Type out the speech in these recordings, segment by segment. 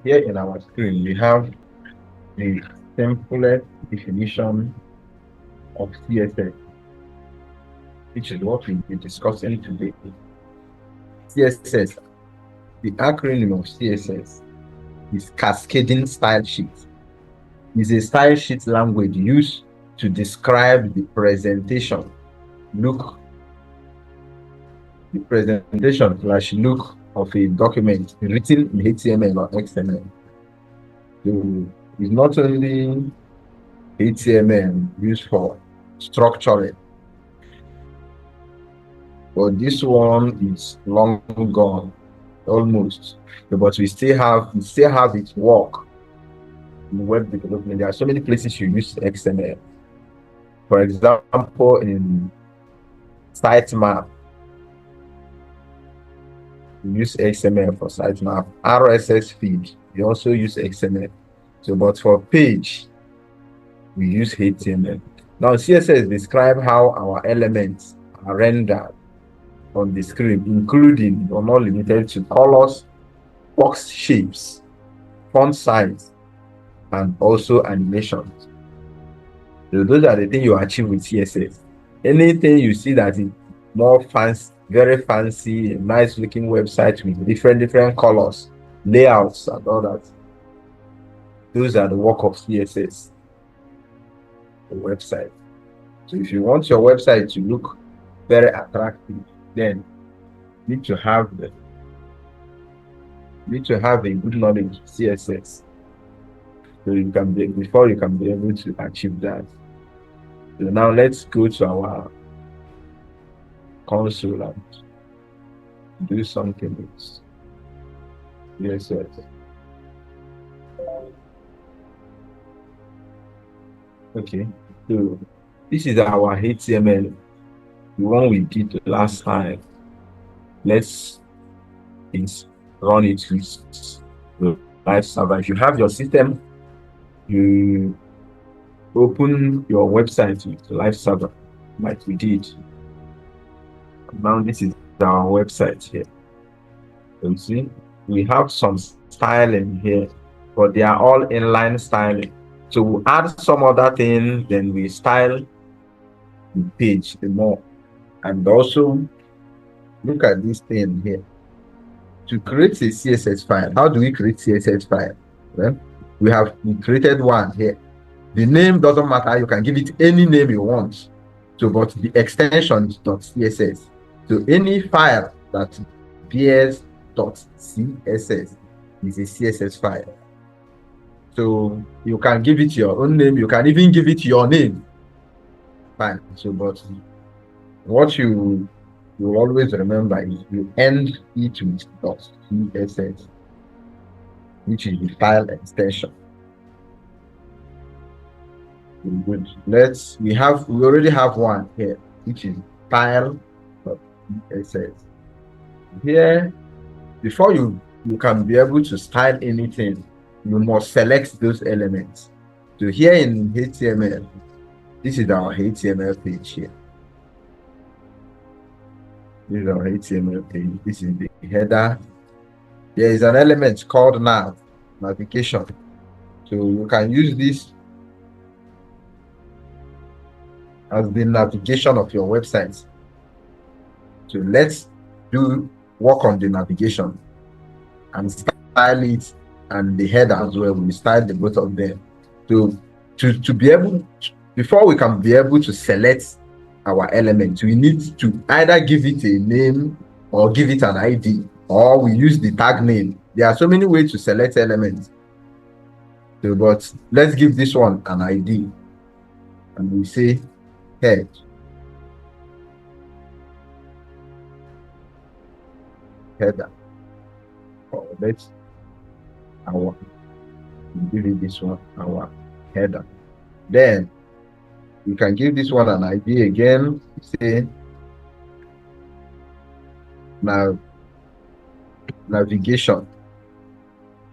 Here in our screen, we have the simplest definition of CSS, which is what we'll be discussing today. CSS, the acronym of CSS is Cascading Style Sheet. It's a style sheet language used to describe the presentation look of a document written in HTML or XML. So it's not only HTML used for structuring, but this one is long gone, almost. But we still have its work in web development. There are so many places you use XML. For example, in sitemap, you use XML for sitemap. RSS feed, you also use XML. So, but for page, we use HTML. Now, CSS describe how our elements are rendered on the screen, including but not limited to colors, box shapes, font size, and also animations. So those are the things you achieve with CSS. Anything you see that is more fancy, very fancy, nice looking website with different colors, layouts, and all that, those are the work of CSS, the website. So if you want your website to look very attractive, then you need to have a good knowledge of CSS. So you can be able to achieve that. So now let's go to our console and do something with CSS. Okay, so this is our HTML, the one we did the last time. Let's run it with the live server. If you have your system, you open your website with the live server like we did. Now this is our website here. You see, we have some styling here, but they are all inline styling. So we add some other thing, then we style the page the more. And also look at this thing here. To create a CSS file, how do we create CSS file? Well, we created one here. The name doesn't matter, you can give it any name you want. So, but the extension is .css. So any file that bears .css is a CSS file. So you can give it your own name, you can even give it your name. Fine. So, but what you always remember is you end it with .css, which is the file extension. Good. We already have one here, which is file.css. Here, before you can be able to style anything, you must select those elements. So here in HTML, this is our HTML page here. This is our HTML page. This is the header. There is an element called navigation. So you can use this as the navigation of your website. So let's work on the navigation and style it, and the header as well. We style the both of them. So to be able, before we can be able to select our element, we need to either give it a name or give it an ID, or we use the tag name. There are so many ways to select elements. So, but let's give this one an ID, and we say header. Or let's give it this one our header. Then we can give this one an ID again. Say now navigation.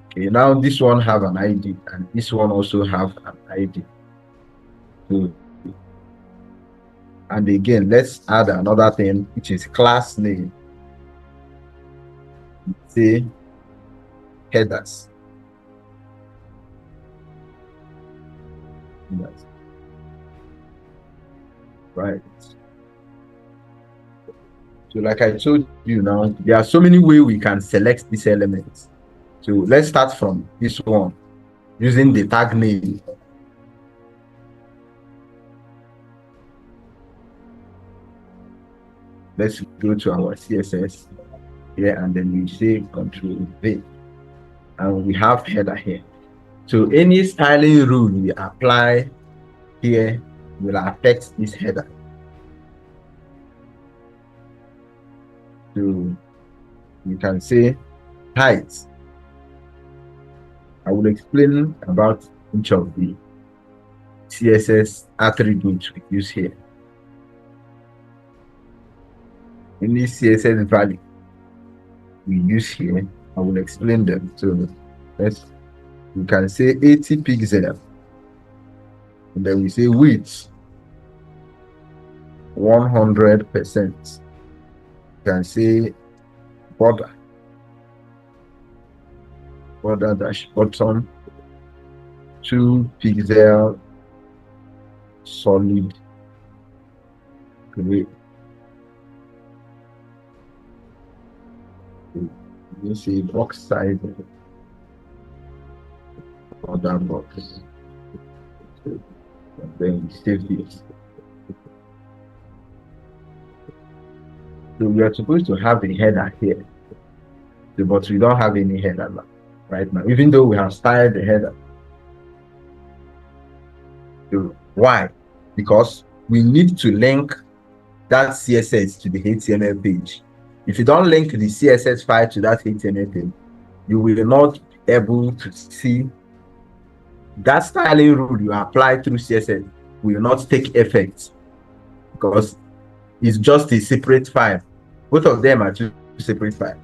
Okay, now this one have an ID, and this one also have an ID. So, and again, let's add another thing, which is class name. Say headers. Yes. Right. So like I told you now, there are so many ways we can select these elements. So let's start from this one using the tag name. Let's go to our CSS here and then we say Control V and we have header here. So any styling rule we apply here will affect this header. So you can say height. I will explain about each of the CSS attributes we use here. Any CSS value we use here, I will explain them. So let's, you can say 80 pixels, and then we say width 100%. You can say border dash bottom 2 pixel solid gray. You see box size border box. And then we save this. So we are supposed to have a header here, but we don't have any header now, right now, even though we have styled the header. So why? Because we need to link that CSS to the HTML page. If you don't link the CSS file to that HTML page, you will not be able to see that styling rule you apply through CSS will not take effect because it's just a separate file. Both of them are two separate files.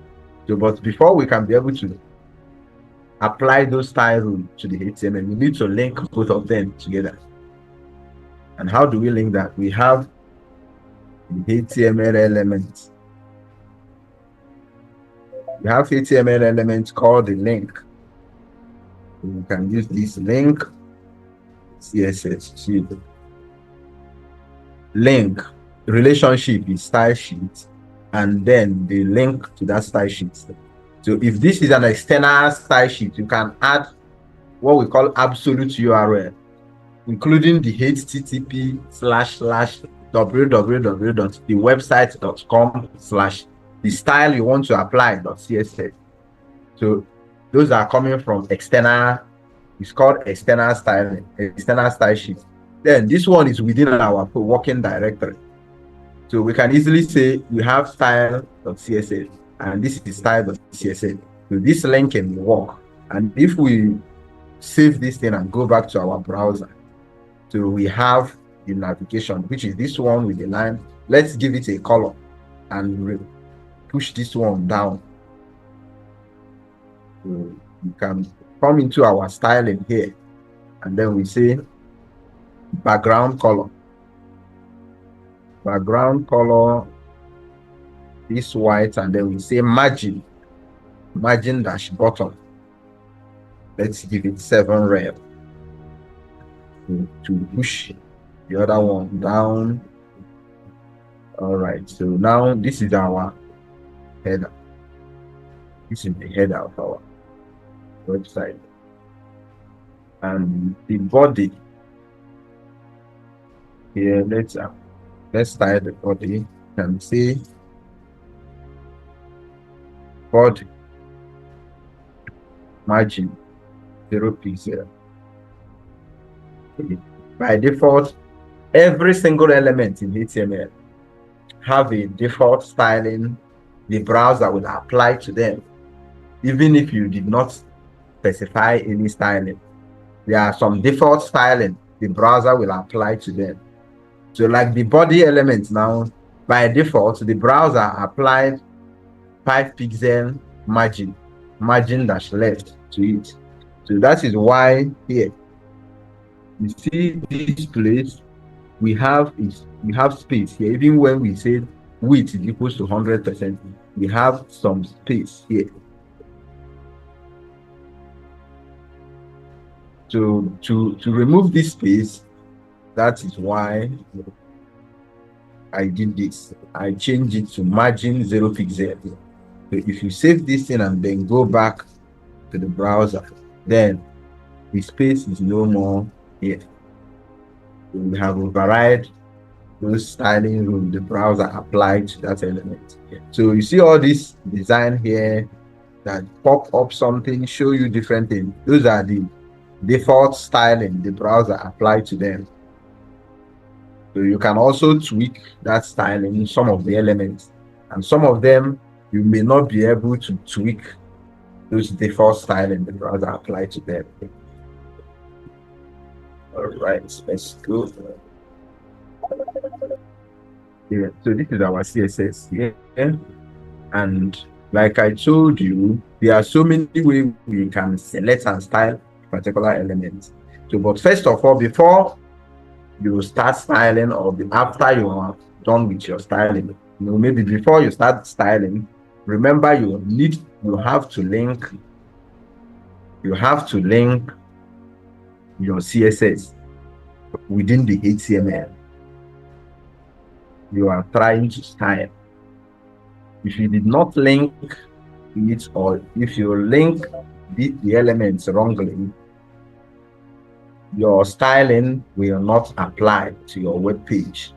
So, but before we can be able to apply those style rules to the HTML, we need to link both of them together. And how do we link that? We have the HTML elements. We have HTML elements called the link. We can use this link CSS link relationship is style sheet, and then the link to that style sheet. So if this is an external style sheet, you can add what we call absolute URL, including the http://www.thewebsite.com/the style you want to apply.css. So those are coming from external. It's called external styling, external style sheet. Then this one is within our working directory. So we can easily say we have style.css and this is style.css. So this linking will work. And if we save this thing and go back to our browser, so we have the navigation, which is this one with the line. Let's give it a color and push this one down. So you can come into our styling here, and then we say background color. Background color is white, and then we say margin dash bottom. Let's give it 7 rel to push the other one down. All right, so now this is our header. This is the header of our website, and the body here. Let's style the body. You can say body margin 0 pixel. By default, every single element in HTML have a default styling the browser will apply to them, even if you did not specify any styling. There are some default styling the browser will apply to them. So like the body element now, by default, the browser applied 5 pixel margin dash left to it. So that is why here you see this place we have space here. Even when we say width is equals to 100%, we have some space here. To remove this space, that is why I did this. I changed it to margin 0 pixel. So if you save this thing and then go back to the browser, then the space is no more here. We have override those styling rules the browser applied to that element. So you see all this design here that pop up something, show you different things. Those are the default styling the browser applied to them. So you can also tweak that styling, some of the elements, and some of them you may not be able to tweak those default styling the browser applied to them. All right, let's go. Yeah, so this is our CSS here. And like I told you, there are so many ways we can select and style particular elements. So, but first of all, before you start styling or after you are done with your styling, maybe before you start styling, remember you have to link your CSS within the HTML you are trying to style. If you did not link it, or if you link the elements wrongly, your styling will not apply to your web page,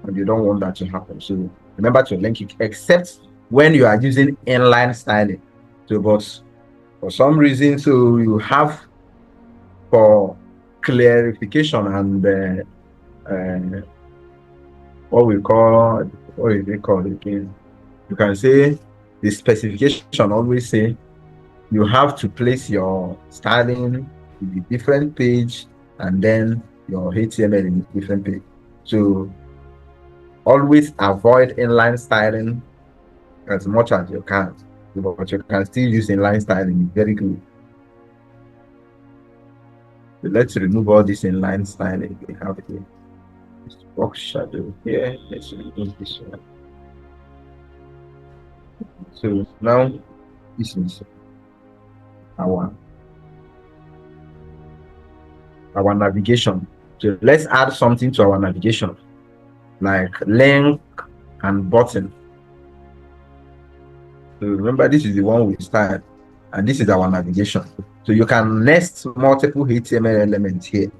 and you don't want that to happen. So remember to link it, except when you are using inline styling. So, but for some reason, so you have, for clarification and what is it called again? You can say the specification always say you have to place your styling in a different page and then your HTML in a different page. So always avoid inline styling as much as you can, but you can still use inline styling. Very good. So let's remove all this inline styling we have here. Box shadow here. Let's remove this one. So now this is our navigation. So let's add something to our navigation, like link and button. So remember, this is the one we start, and this is our navigation. So you can nest multiple HTML elements here,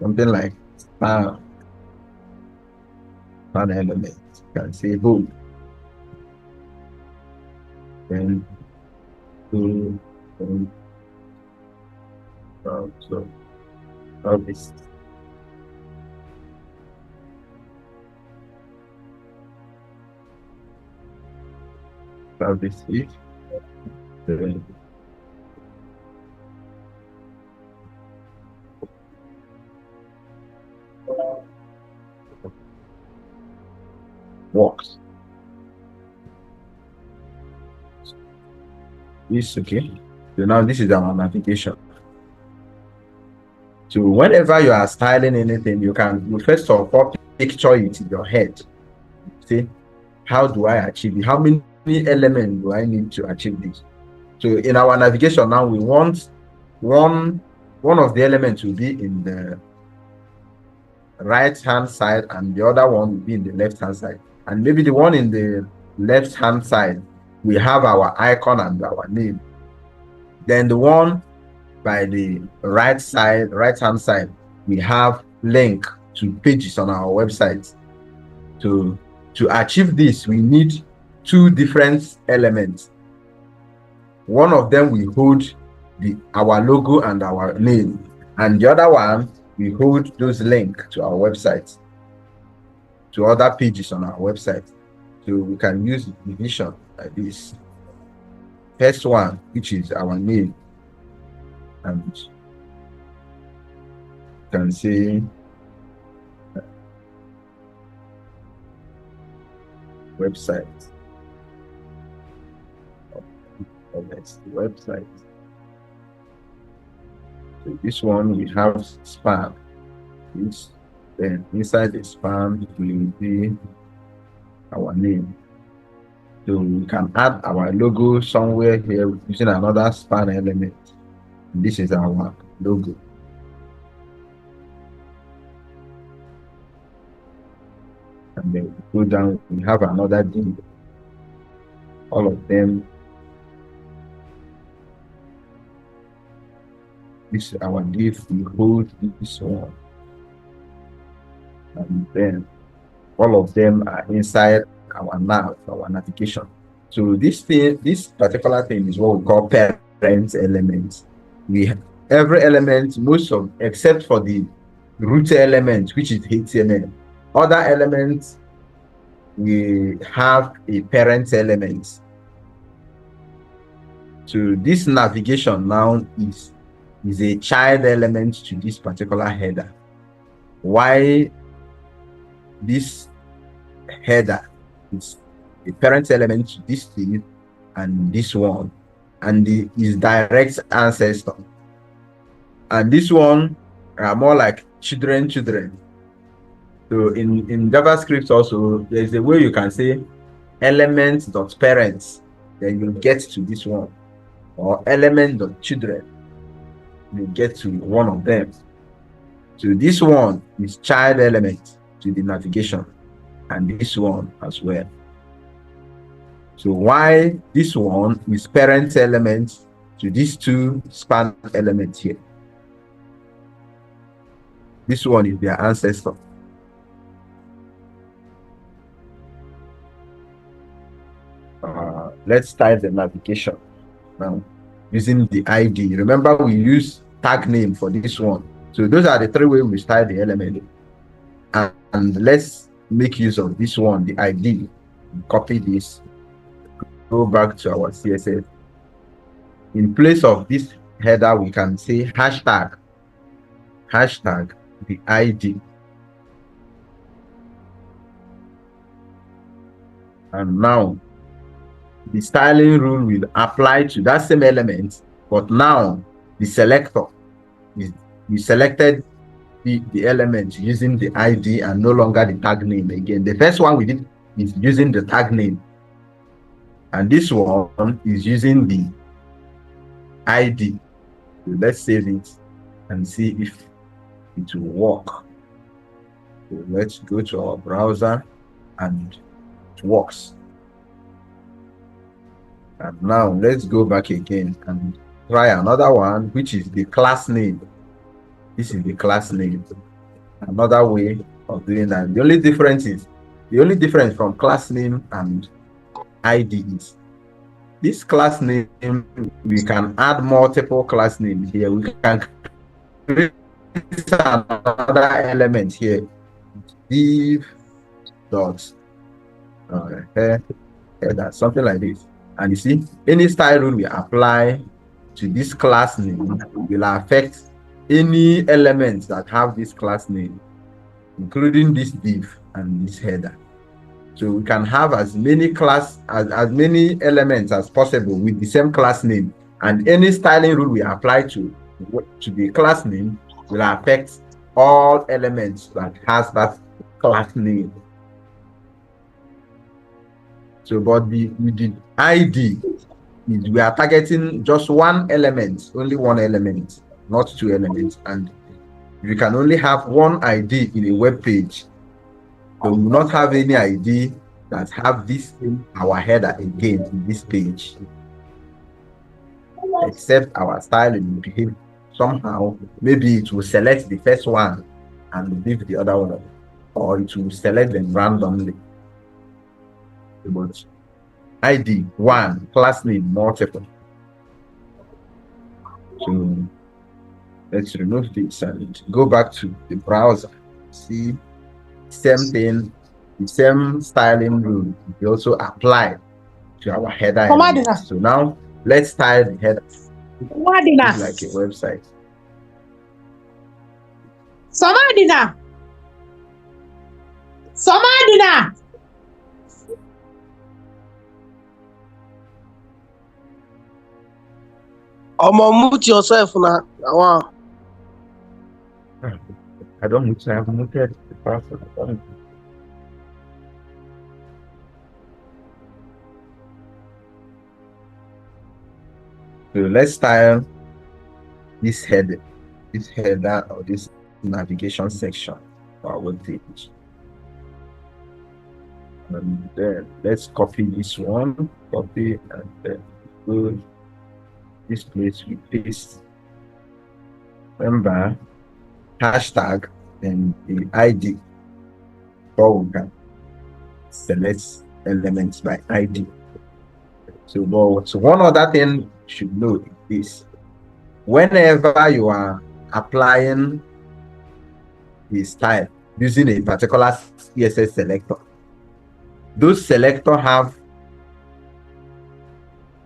something like span element. You can say bold, then so this. This is works. This okay. So now this is our navigation. So whenever you are styling anything, you first of all picture it in your head. See, how do I achieve it? How many elements do I need to achieve this? So in our navigation now, we want one of the elements will be in the right hand side and the other one will be in the left hand side. And maybe the one in the left hand side, we have our icon and our name. Then the one by the right hand side, we have link to pages on our website. To achieve this, we need two different elements. One of them we hold our logo and our name, and the other one we hold those links to our website, to other pages on our website. So we can use division like this. First one, which is our name, and you can say website. That's the website. So this one we have span. Then inside the span will be our name. So we can add our logo somewhere here using another span element. This is our logo. And then we go down, we have another div. All of them. This is our div, we hold this one. And then all of them are inside our nav, our navigation. So this particular thing is what we call parent elements. Every element, except for the root element, which is HTML. Other elements, we have a parent element. So this navigation now is a child element to this particular header. Why this header is a parent element to this thing and this one, and is direct ancestor. And this one are more like children. So in JavaScript also, there's a way you can say element.parents, then you'll get to this one, or element.children, you get to one of them. So this one is child element to the navigation, and this one as well. So why this one is parent element to these two span elements here. This one is their ancestor. Let's type the navigation now using the ID. Remember, we use tag name for this one. So those are the three ways we style the element. And let's make use of this one, the ID. Copy this, go back to our CSS. In place of this header, we can say hashtag the ID. And now the styling rule will apply to that same element, but now the selector is, we selected the element using the ID and no longer the tag name again. The first one we did is using the tag name, and this one is using the ID. So let's save it and see if it will work. So let's go to our browser, and it works. And now let's go back again and try another one, which is the class name. This is the class name. Another way of doing that. The only difference from class name and ID is this class name, we can add multiple class names here. We can create another element here, div dot header, something like this. And you see, any style rule we apply to this class name will affect any elements that have this class name, including this div and this header. So we can have as many elements as possible with the same class name, and any styling rule we apply to the class name will affect all elements that has that class name. So, but with the ID, we are targeting just one element, only one element, not two elements. And you can only have one ID in a web page. So we will not have any ID that have this in our header again in this page, except our styling will behave somehow. Maybe it will select the first one and leave the other one, or it will select them randomly. But ID one, class name multiple. So let's remove this and go back to the browser. See, same thing, the same styling rule we also apply to our header element. So now let's style the header. It's like a website. Somadina. Mute yourself now. I don't mute, I have muted the person. So let's style this header. this header or this navigation section for our web page. And then let's copy this one, copy, and then go this place we paste. Remember, hashtag and the ID, or we can select elements by ID. So one other thing you should know is whenever you are applying a style using a particular CSS selector, those selectors have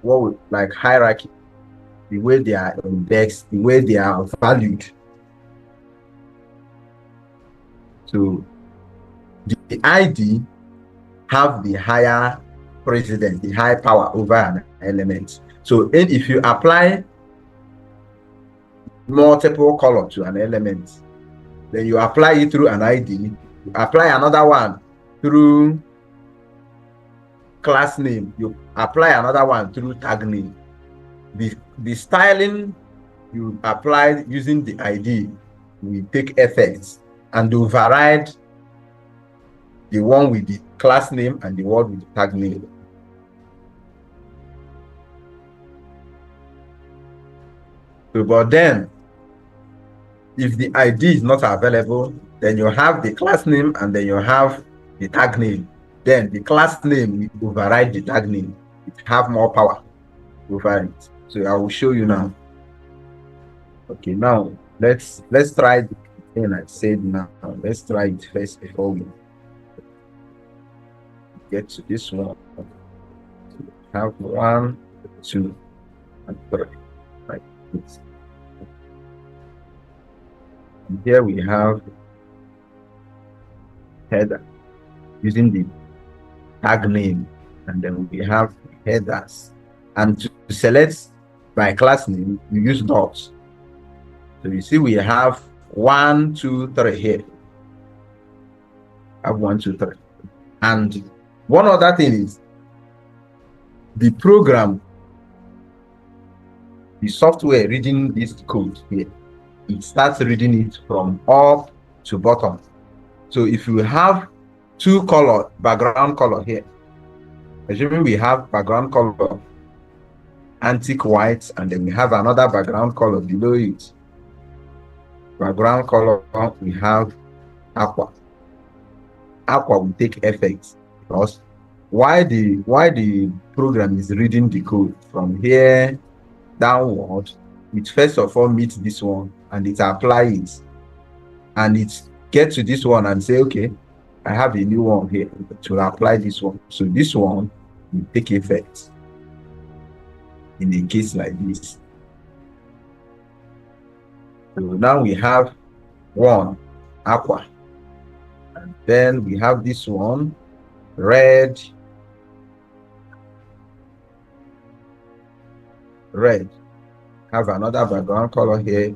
what we like hierarchy, the way they are indexed, the way they are valued. So the ID have the higher precedence, the high power over an element. So if you apply multiple color to an element, then you apply it through an ID, you apply another one through class name, you apply another one through tag name. The styling you apply using the ID will take effects and override the one with the class name and the one with the tag name. So, but then if the ID is not available, then you have the class name and then you have the tag name. Then the class name will override the tag name. It have more power over it. So I will show you now. Okay, now let's try the thing I said now. Let's try it first before we get to this one. Have 1, 2, and 3. Like this. And here we have header using the tag name, and then we have headers. And to select by class name, you use dots. So you see we have 1, 2, 3 here. I have 1, 2, 3. And one other thing is the program, the software reading this code here, it starts reading it from up to bottom. So if you have 2 color, background color here, assuming we have background color antique white, and then we have another background color below it. Background color, we have aqua. Aqua will take effect because why the program is reading the code from here downward, it first of all meets this one and it applies it, and it gets to this one and say, okay, I have a new one here to apply this one. So this one will take effect in a case like this. So now we have 1 aqua, and then we have this one red, have another background color here,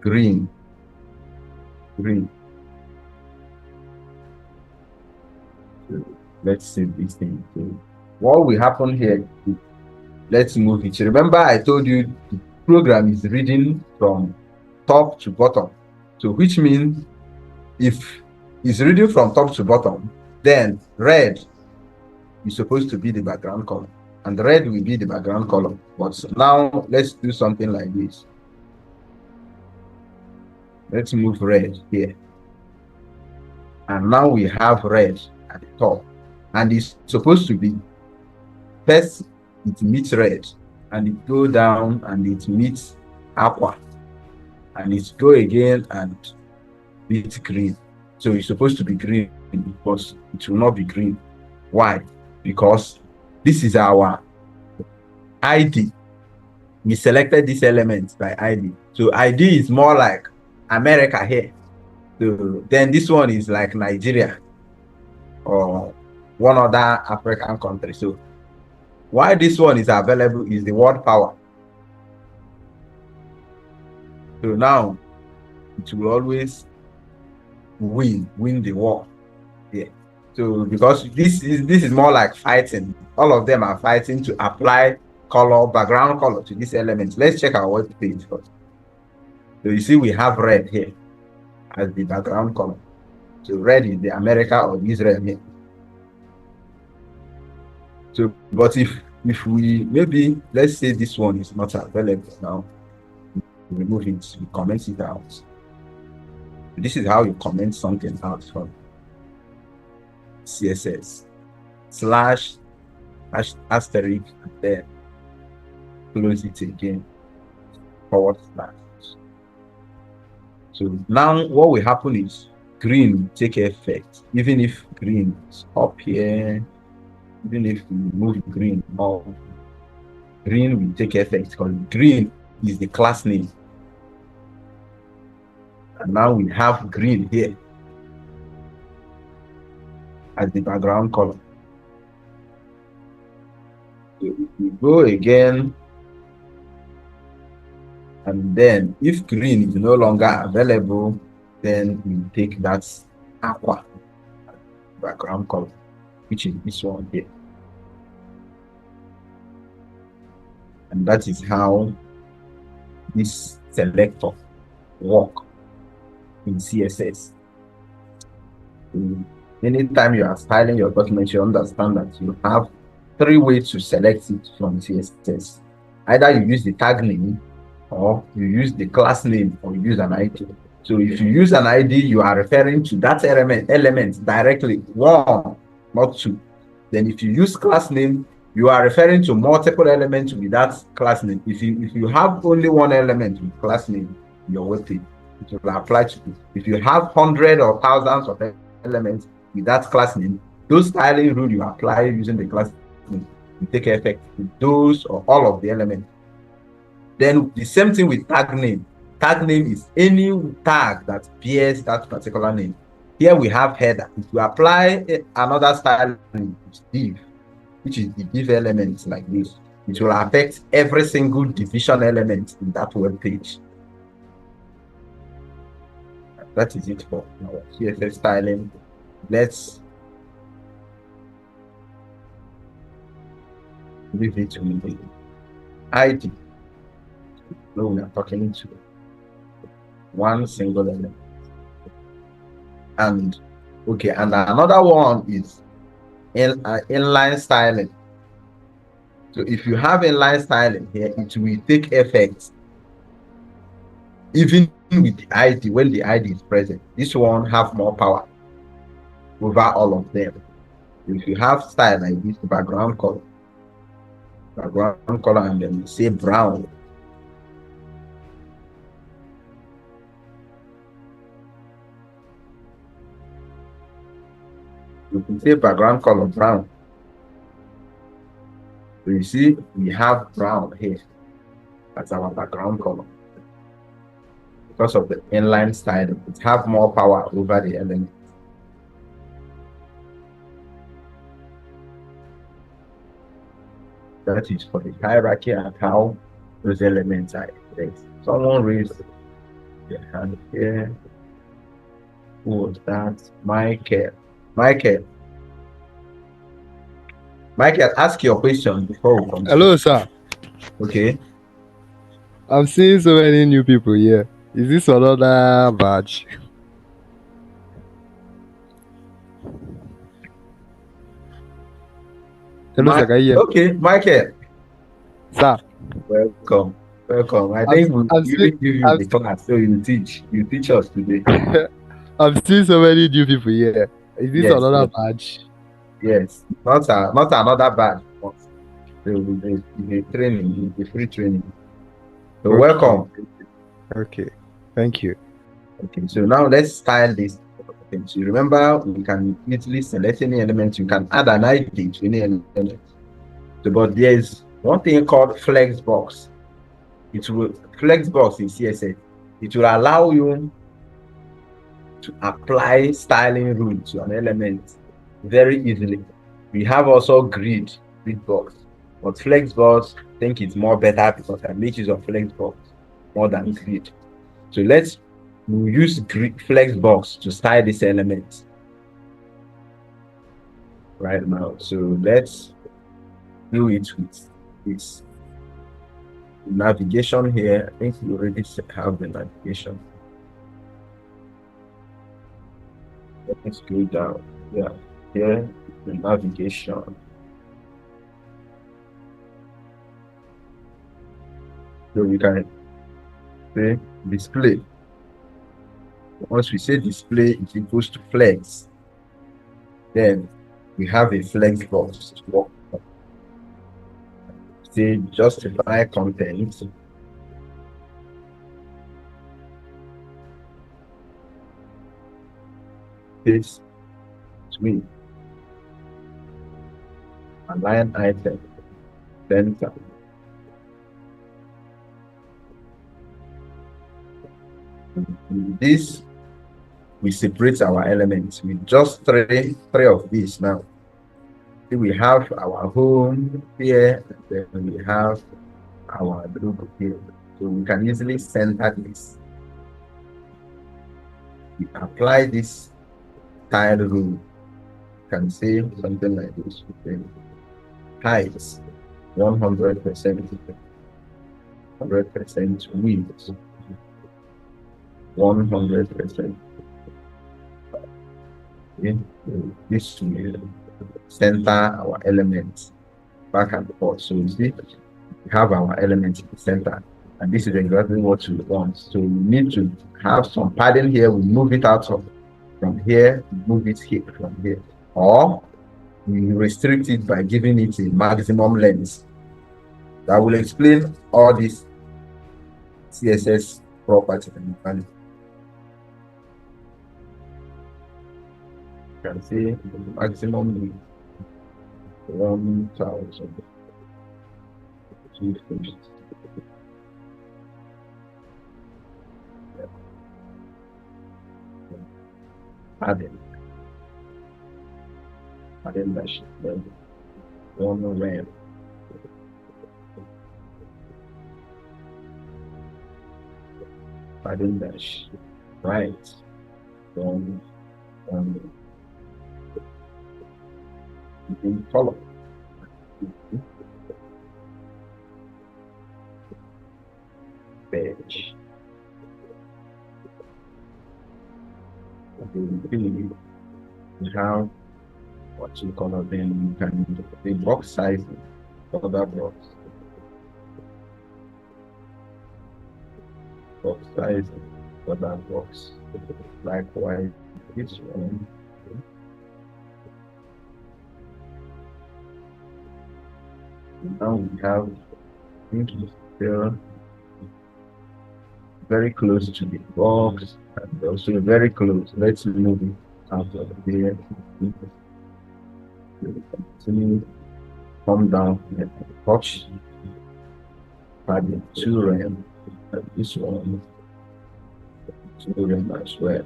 green. So let's save this thing. So what will happen here, let's move it. Remember I told you the program is reading from top to bottom. So which means if it's reading from top to bottom, then red is supposed to be the background color, and red will be the background color. But now let's do something like this. Let's move red here, and now we have red at the top, and it's supposed to be first it meets red, and it go down and it meets aqua, and it go again and meets green. So it's supposed to be green, because it will not be green. Why? Because this is our ID. We selected this element by ID. So ID is more like America here. So then this one is like Nigeria or one other African country. So why this one is available is the word power. So now it will always win the war. Yeah. So because this is more like fighting. All of them are fighting to apply color, background color to this element. Let's check our web page first. So you see we have red here as the background color. So red is the America or Israel here. So, but if we maybe let's say this one is not available now, remove it, we comment it out. This is how you comment something out from CSS / asterisk and then close it again /. So now what will happen is green will take effect, even if green is up here, even if we move green up, green will take effect because green is the class name. And now we have green here as the background color. So if we go again, and then if green is no longer available, then we take that aqua background color, which is this one here. And that is how this selector work in CSS. Anytime you are styling your document, you understand that you have 3 ways to select it from CSS. Either you use the tag name, or you use the class name, or you use an ID. So if you use an ID, you are referring to that element directly, 1, not 2. Then if you use class name, you are referring to multiple elements with that class name. If you have only one element with class name, your web page, it will apply to you. If you have hundreds or thousands of elements with that class name, those styling rule you apply using the class name will take effect with those or all of the elements. Then the same thing with tag name. Tag name is any tag that bears that particular name. Here we have header. If you apply another styling, div, which is the div element like this, it will affect every single division element in that web page. That is it for our CSS styling. Let's leave it to the ID. No, we are talking to one single element. And okay, and another one is inline styling. So if you have inline styling here, it will take effect even with the ID when the ID is present. This one have more power over all of them. If you have style like this, background color, and then we say brown. You can say background color brown. So you see, we have brown here as our background color. Because of the inline style, it have more power over the element. That is for the hierarchy and how those elements are placed. Someone raised their hand here. Who was that? Michael. Michael, ask your question before we continue. Hello, sir. Okay. I'm seeing so many new people here. Is this another badge? Hello, sir. Can you hear me? Okay, Michael. Sir. Welcome. I think we really give you the class, so you teach us today. I'm seeing so many new people here. Is this another badge? Yes, not another badge. It's a training, it's a free training. So okay. Welcome. Okay, thank you. Okay, so now let's style this. Okay, so remember, we can easily select any element. You can add an ID to any element. So, but there's one thing called flexbox. Flexbox in CSS. It will allow you to apply styling rule to an element very easily. We have also grid box, but flexbox I think it's more better because I make use of flexbox more than grid. So we'll use grid flexbox to style this element right now. So let's do it with this. navigation here, I think we already have the navigation. Let's go down. Yeah, here the navigation. So we can say display. Once we say display, it equals to flex. Then we have a flex box to work on. Say justify content. This swing. Align item. Center. This we separate our elements with just three of these now. We have our home here, and then we have our group here. So we can easily center this. We apply this tile rule. You can say something like this. Height 100%, 100% width, 100%. Okay. This will center our elements back and forth. So you see, we have our elements in the center, and this is exactly what we want. So we need to have some padding here. We move it out from here, move it here from here, or we restrict it by giving it a maximum length. I will explain all these CSS properties and values. You can see the maximum width 1,000. Padding dash, then 1 rem. Padding dash, right, then in color. Page. We have what you call them, you can the box size for that box size for that box. Likewise, this one. Now we have, I think it's still very close to the box and also very close. Let's move it out of here. Continue, come down and touch. Add 2 rem. This one 2 rem as well.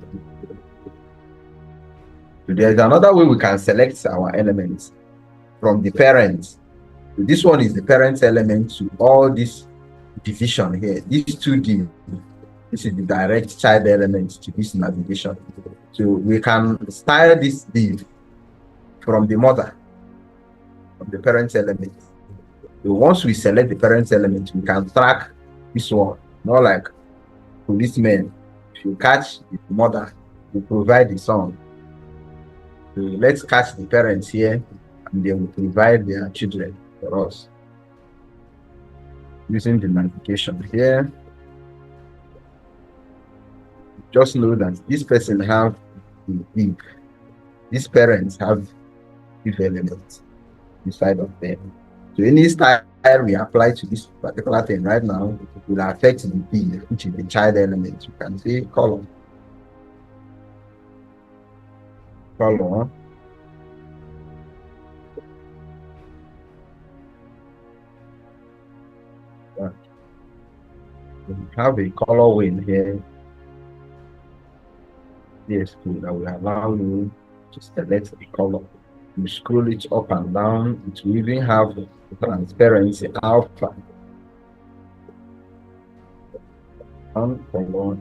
So there's another way we can select our elements from the parent. This one is the parent element to all this division here. These 2 div. This is the direct child element to this navigation. So we can style this div from the mother, from the parent element. So once we select the parent element, we can track this one. Not like policemen. If you catch the mother, you provide the son. So let's catch the parents here, and they will provide their children for us. Using the navigation here, just know that this person have the div. These parents have div elements inside of them. So any style we apply to this particular thing right now will affect the div, which is the child element. You can say column. Color. We have a color win here. Yes, that will allow you to select the color. You scroll it up and down, it will even have transparency alpha.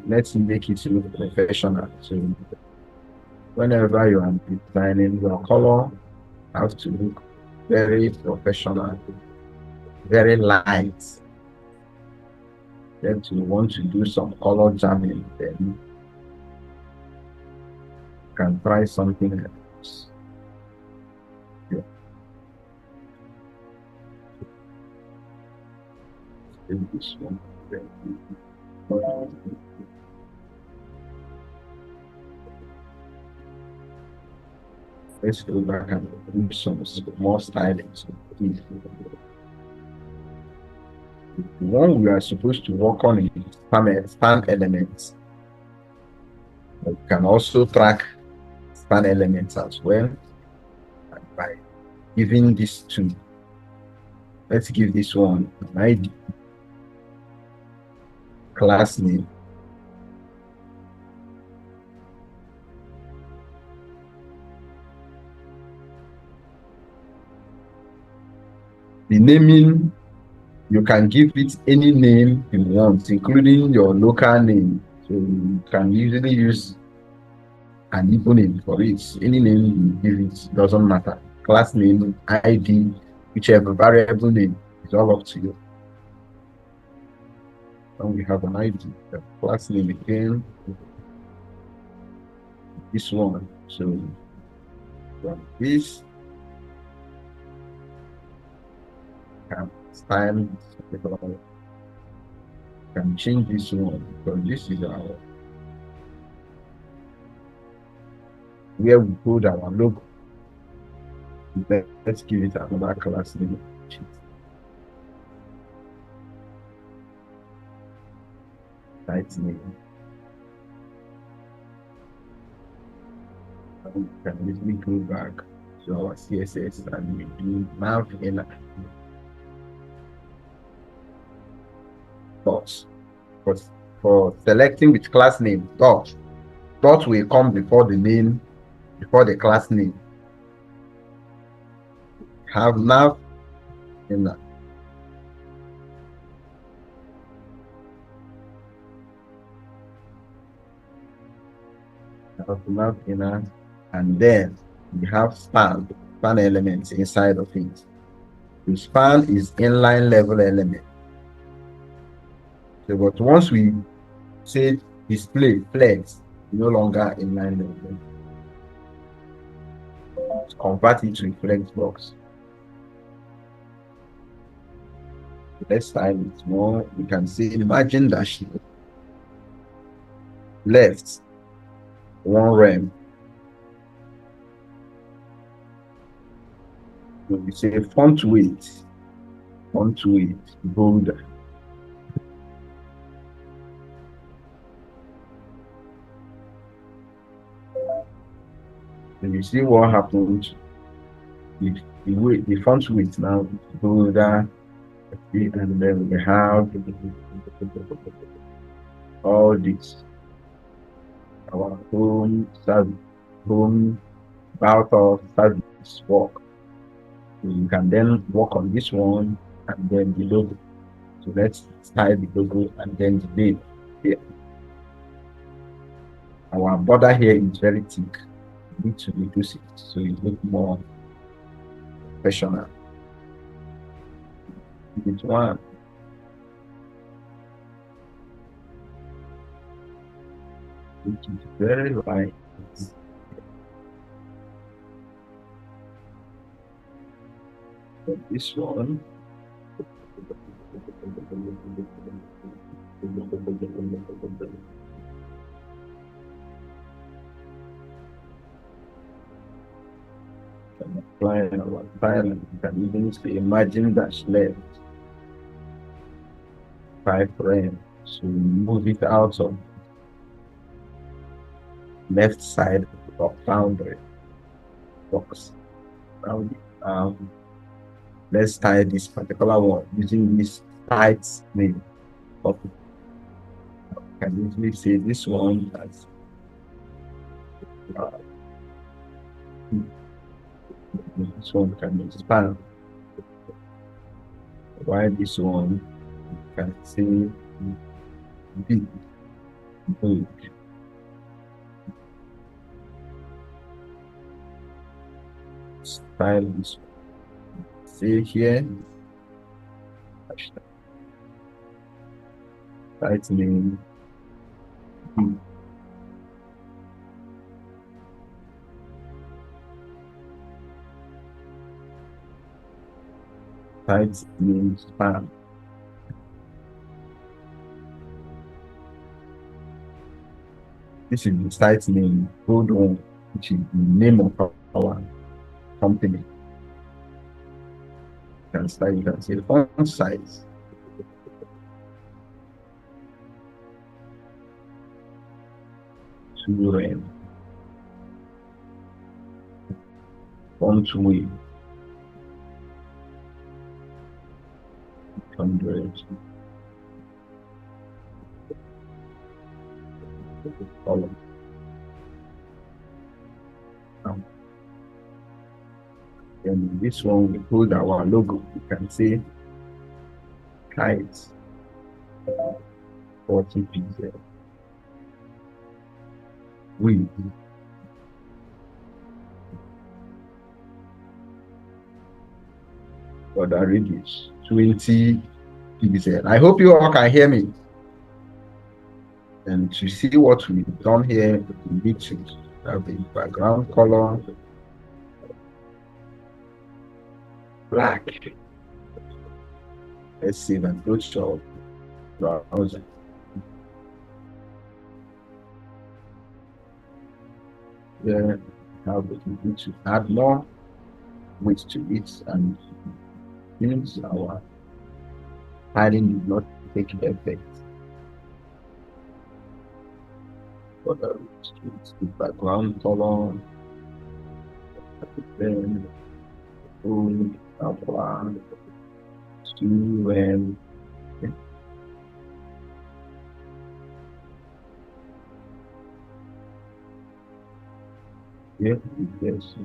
Let's make it look professional. So whenever you are designing your color, have to look very professional, very light. Then you want to do some color jamming, then you can try something else. Yeah. This one. Let's go back and do some more styling. The one we are supposed to work on is span elements. You can also track span elements as well by giving this two. Let's give this one an ID, class name. The naming, you can give it any name you want, including your local name. So you can usually use an Igbo name for it. Any name you give it doesn't matter. Class name, ID, whichever variable name is all up to you. And we have an ID, the class name again, this one. So from this, can style, can change this one because this is our where we put our logo. Let's give it another class name. Site name. We can easily go back to our CSS and we do nav in dots. But for selecting with class name, dot will come before the name, before the class name. Have nav in that. Have nav in that, and then we have span elements inside of it. The span is inline level element. So, but once we say display flex, no longer inline level. Convert it to a flex box. Let's style it more. We can see imagine dash left one rem. So we say font weight bolder. So you see what happened. The font weight now is bolder, and then we have all this. Our home service, home about of service work. So you can then work on this one and then the logo. So let's style the logo and then the name here. Our border here is very thick. We need to reduce it so it looks more professional. This one. Which is very light. This one. Applying our file, you can even say imagine dash left 5 frame. So move it out of left side of boundary box. Now let's tie this particular one using this tight name. You can easily say this one as this one can be span. While this one you can say big. Style this one. See here. Site name. Site name span. This is the site name, hold on, which is the name of our company. You can say font size. Children. Font weight. 100. Column. And this one we put our logo. You can say height 40 pixels. Width for the radius 20 pixels. I hope you all can hear me. And to see what we've done here, we need to have the background color black. Let's save and go to our browser. There, now we need to add more weight to it, and since our padding did not take effect, but the background color, then apply to yeah, yes,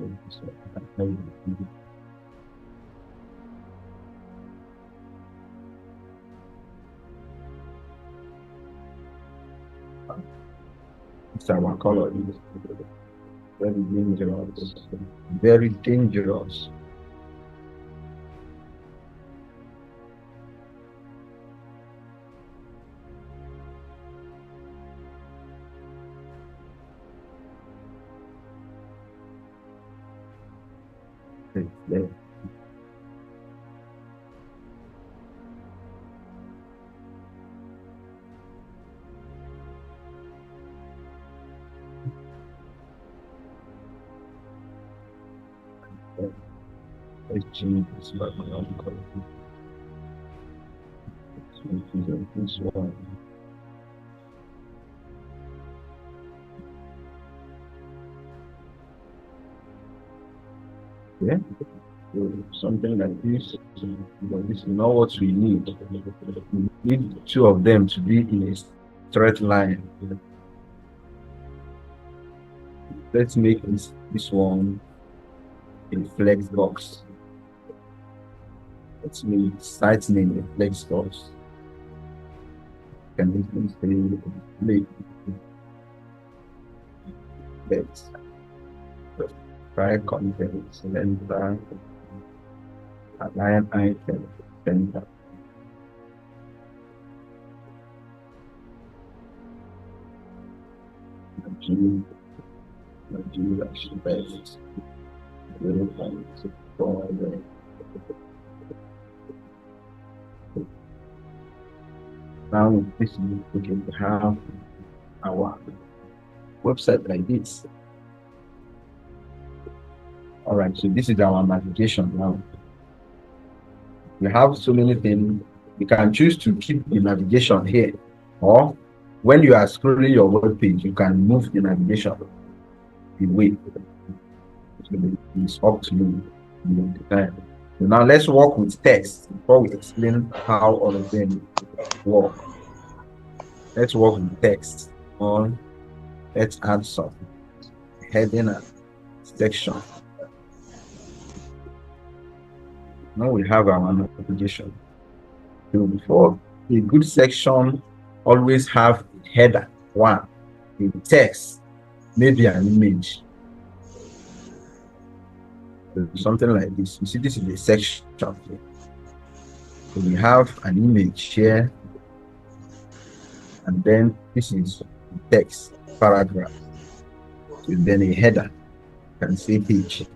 it's our color. Very dangerous. Very dangerous. There. Let's change this background color. This one. Yeah, so something like this. This is not what we need. We need two of them to be in a straight line. Let's make this one a flex box. Let's make site name a flex box. Can we say flex? Try content center, align item center. Do best. Now this is we can have our website like this. All right, so this is our navigation now. We have so many things. You can choose to keep the navigation here, or when you are scrolling your web page, you can move the navigation away. It's up to you. So now let's work with text before we explain how all of them work. Let's work with text on. Let's add some heading and section. Now we have our navigation. So before a good section always have a header, one, a text, maybe an image. So something like this. You see, this is a section. So we have an image here. and then this is text paragraph. So then a header, you can say page.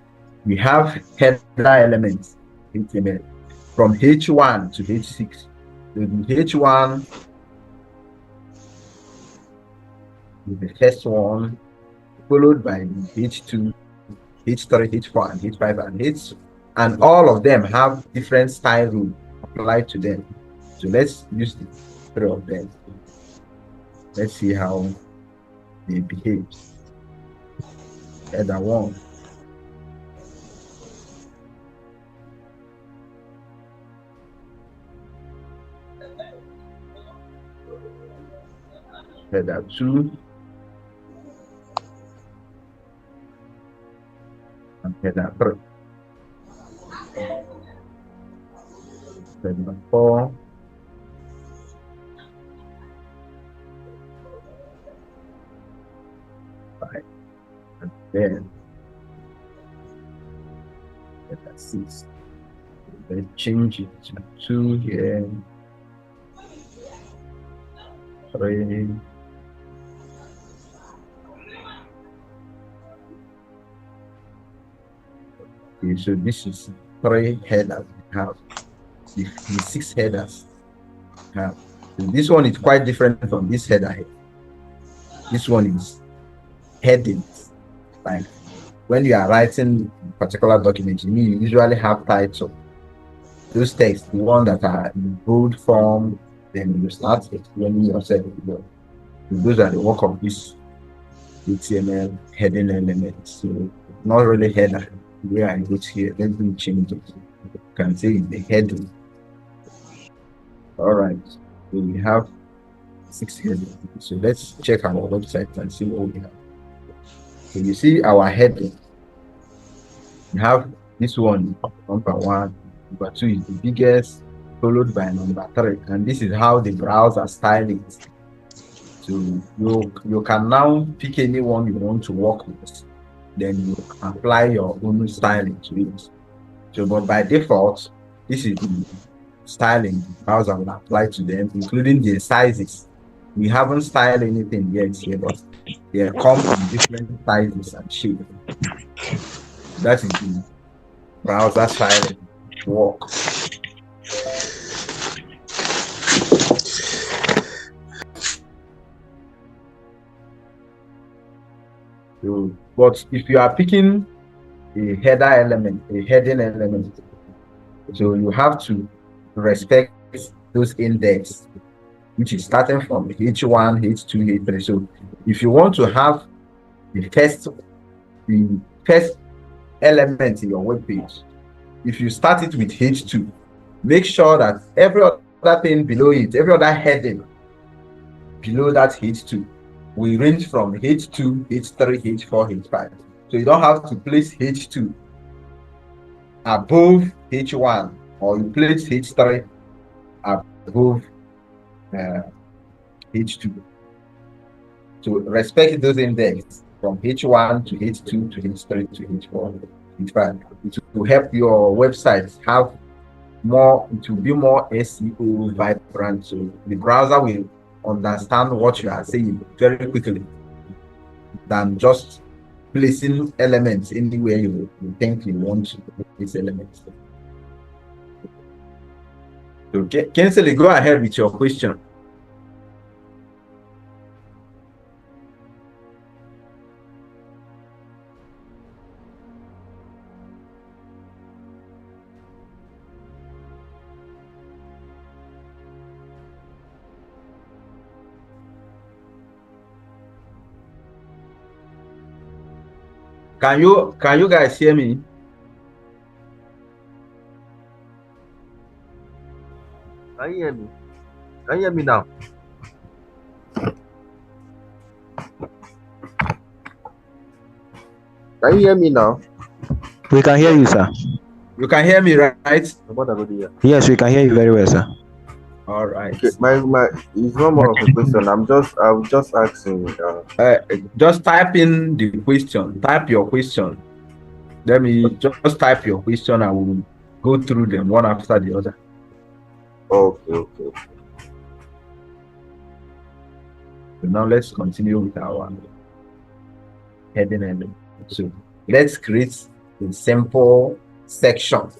We have header elements HTML from H1 to H6. So the H1 is the first one, followed by the H2, H3, H4, and H5, and H, and all of them have different style rules applied to them. So let's use the three of them. Let's see how they behave. Header 1. Header 2. And header 3. Header 4. And then header 6. Let's change it to 2 here. 3. Okay, so this is 3 headers we have. The 6 headers we have. So this one is quite different from this header here. This one is headings. Like when you are writing a particular document, you usually have title. Those texts, the one that are in bold form, then you start explaining yourself. Those are the work of this HTML heading elements. So not really header. Where I go here, let me change it. You can say the heading. All right. So we have 6 headings. So let's check our website and see what we have. So you see our heading. We have this one, number 1, number 2 is the biggest, followed by number 3, and this is how the browser style it. So you can now pick any one you want to work with, then you apply your own styling to it. So, but by default, this is the styling the browser will apply to them, including the sizes. We haven't styled anything yet here, but they come in different sizes and shapes. That is the browser styling work. So, but if you are picking a header element, a heading element, so you have to respect those index, which is starting from H1, H2, H3. So if you want to have the first element in your web page, if you start it with H2, make sure that every other thing below it, every other heading below that H2 will range from H2, H3, H4, H5. So you don't have to place H2 above H1, or you place H3 above H2. So respect those index from H1 to H2 to H3 to H4, H5. It will help your website have more, it will be more SEO vibrant. So the browser will understand what you are saying very quickly than just placing elements anywhere you think you want to place elements. So Kinsley, go ahead with your question. Can you guys hear me? Can you hear me? Can you hear me now? Can you hear me now? We can hear you, sir. You can hear me, right? Yes, we can hear you very well, sir. All right. Okay, my it's not more of a question. I'm just asking. Just type in the question. Type your question. Let me just type your question. I will go through them one after the other. Okay. So now let's continue with our heading element. So let's create a simple section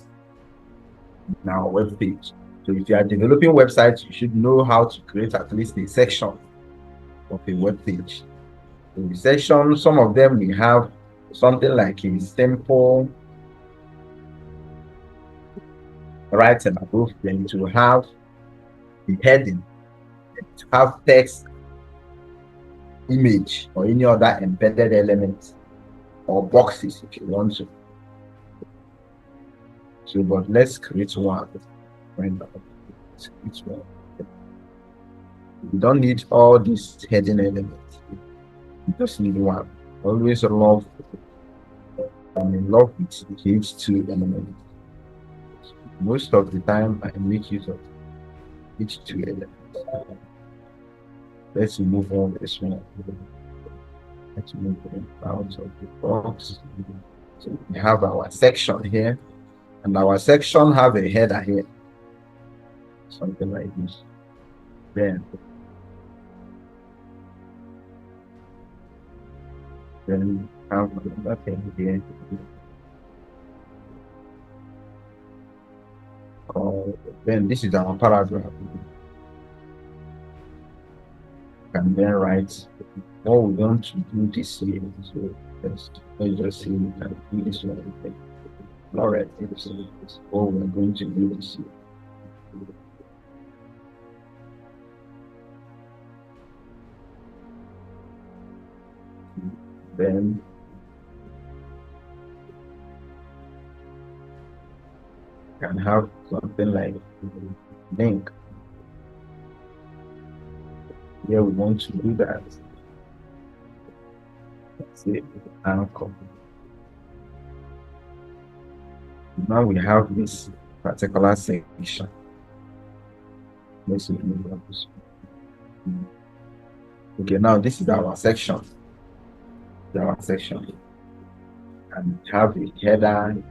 in our web page. So if you are developing websites, you should know how to create at least a section of a web page. In the section, some of them we have something like a simple writing above, then to have the heading, to have text, image, or any other embedded elements or boxes if you want to. So, but let's create one. Let's create one. We don't need all these heading elements. You just need one. Always love. I'm in love with H2 elements. Most of the time, I make use of H2 elements. Let's move on this one. Let's move it out of the box. So we have our section here, and our section have a header here, something like this. Then we have another thing here. Then this is our paragraph. And then write what we want to do this year. So let's just see we can do this one. All right, this is what we're going to do this year. Then can have something like link. Here we want to do that. Let's say anchor. Now we have this particular section. Let's see. Okay, now this is our section. Our section. And we have a header.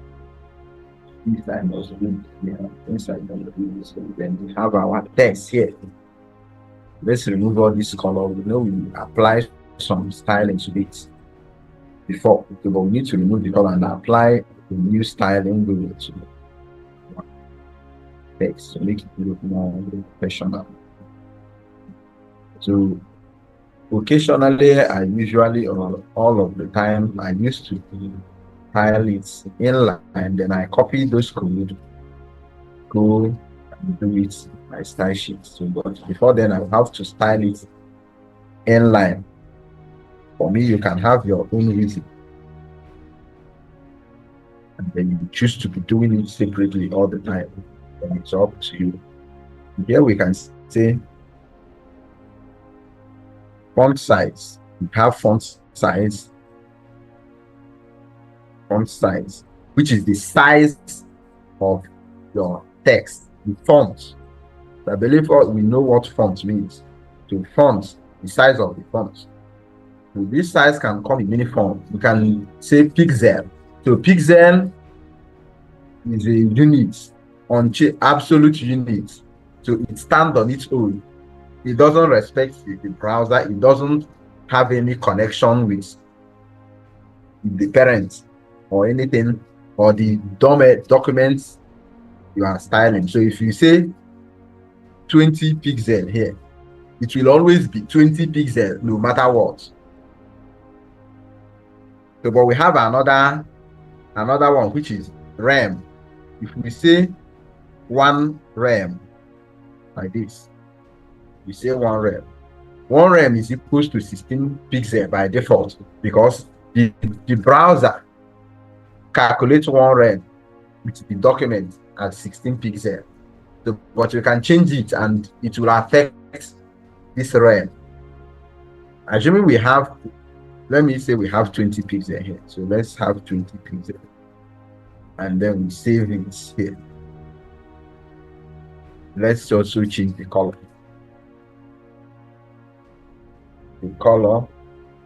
Inside was good. Yeah, inside the then we have our text here. Let's remove all this color. We know we apply some styling to it before, but we need to remove the color and apply the new styling to text to make it look more professional. So occasionally, I usually, or all of the time, I used to style it inline, then I copy those code, go and do it my style sheet. So, but before then, I have to style it inline. For me, you can have your own reason, and then you choose to be doing it separately all the time. And it's up to you. Here we can say font size. We have font size, which is the size of your text, the font. I believe we know what font means. So font, the size of the font. So this size can come in many forms. You can say pixel. So pixel is a unit, absolute unit. So it stands on its own. It doesn't respect the browser. It doesn't have any connection with the parent or anything, or the documents you are styling. So if you say 20 pixel here, it will always be 20 pixel no matter what. So, but we have another one, which is rem. If we say 1 rem like this, we say 1 rem is equals to 16 pixel by default, because the browser calculates 1 rem with the document at 16 pixel. So, but you can change it and it will affect this rem. Assuming we have, let me say we have 20 pixel here. So let's have 20 pixel. And then we save it here. Let's also change the color. The color,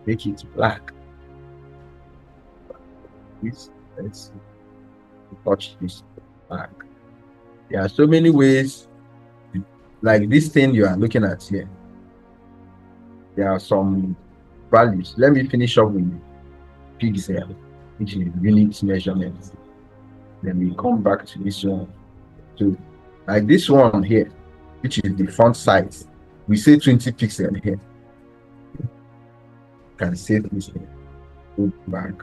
make it black. Let's touch this black. There are so many ways, like this thing you are looking at here. there are some values. Let me finish up with pixel, which is unit measurement. Then we come back to this one. So like this one here, which is the font size, we say 20 pixel here. You can save this here. Go back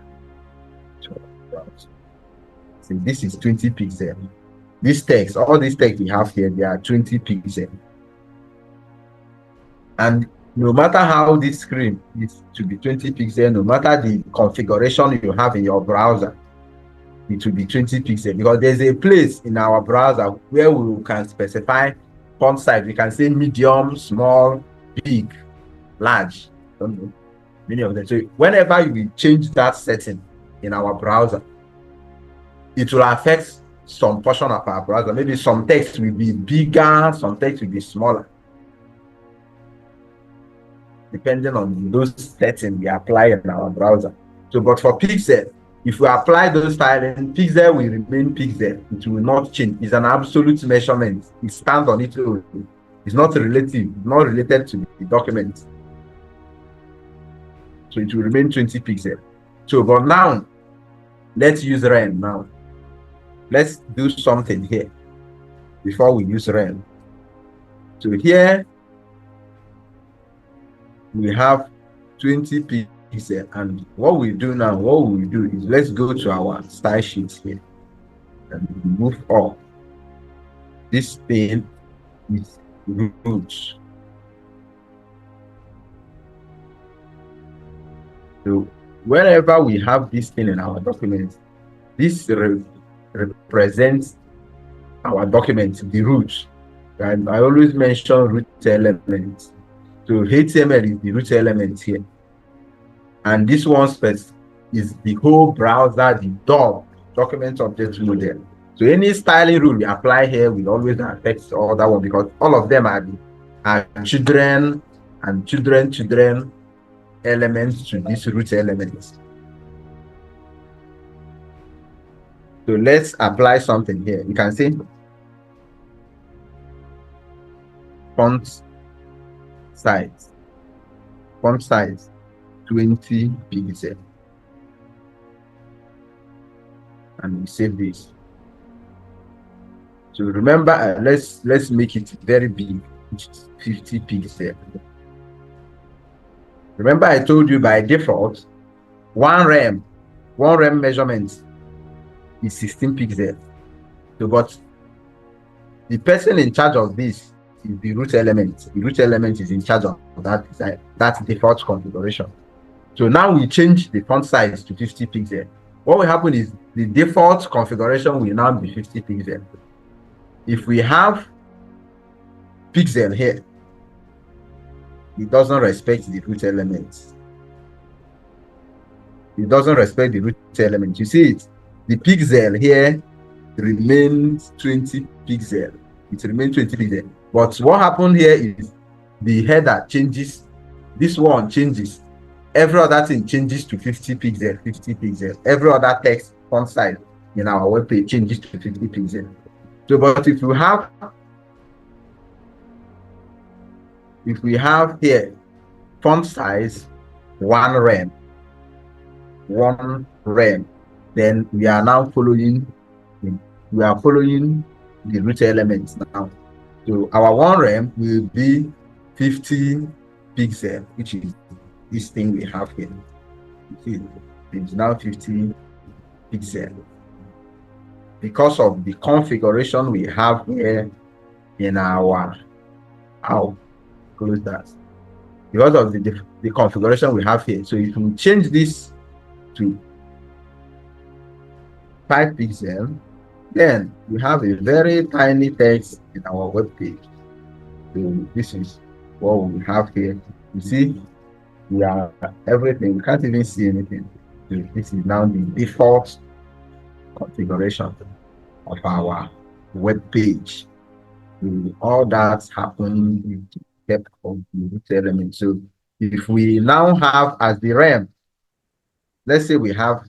to our browser. So this is 20 pixel. This text, all this text we have here, they are 20 pixel. And no matter how this screen is to be 20 pixel, no matter the configuration you have in your browser, it will be 20 pixel, because there's a place in our browser where we can specify font size. We can say medium, small, big, large. Don't know, many of them. So whenever you change that setting in our browser, it will affect some portion of our browser. Maybe some text will be bigger, some text will be smaller, depending on those settings we apply in our browser. So, but for pixel, if we apply those styling, pixel will remain pixel. It will not change. It's an absolute measurement. It stands on its own. It's not relative, not related to the document. So it will remain 20 pixel. So, but now, let's use rem now. Let's do something here before we use rem. So here, we have 20 pixel, and what we do now, what we do is let's go to our style sheet here and move up. This thing is root. So wherever we have this thing in our document, this represents our document, the root. And I always mention root elements. So HTML is the root element here. And this one is the whole browser, the DOM, document object model. So any styling rule we apply here will always affect the other one, because all of them are children and children elements to these root elements. So let's apply something here. You can see font size 20 pixel, and we save this. So remember, let's make it very big, which is 50 pixel. Remember, I told you by default, one rem measurement is 16 pixels. So, but the person in charge of this is the root element. The root element is in charge of that design, that default configuration. So now we change the font size to 50 pixels. What will happen is the default configuration will now be 50 pixels. If we have pixel here, it doesn't respect the root element. It doesn't respect the root element. You see it? The pixel here remains 20 pixel. It remains 20 pixel. But what happened here is the header changes. This one changes. Every other thing changes to 50 pixel, 50 pixel. Every other text font size in our web page changes to 50 pixel. So, but if we have here font size 1 rem, then we are now following the root elements now. So our 1 rem will be 50 pixel, which is this thing we have here. You see, it's now 50 pixel because of the configuration we have here in our close that, because of the configuration we have here. So if we change this to 5 pixel, then we have a very tiny text in our web page. So this is what we have here. You see, we are everything. We can't even see anything. So this is now the default configuration of our web page. So all that happened with the step of the root element. So if we now have as the rem, let's say we have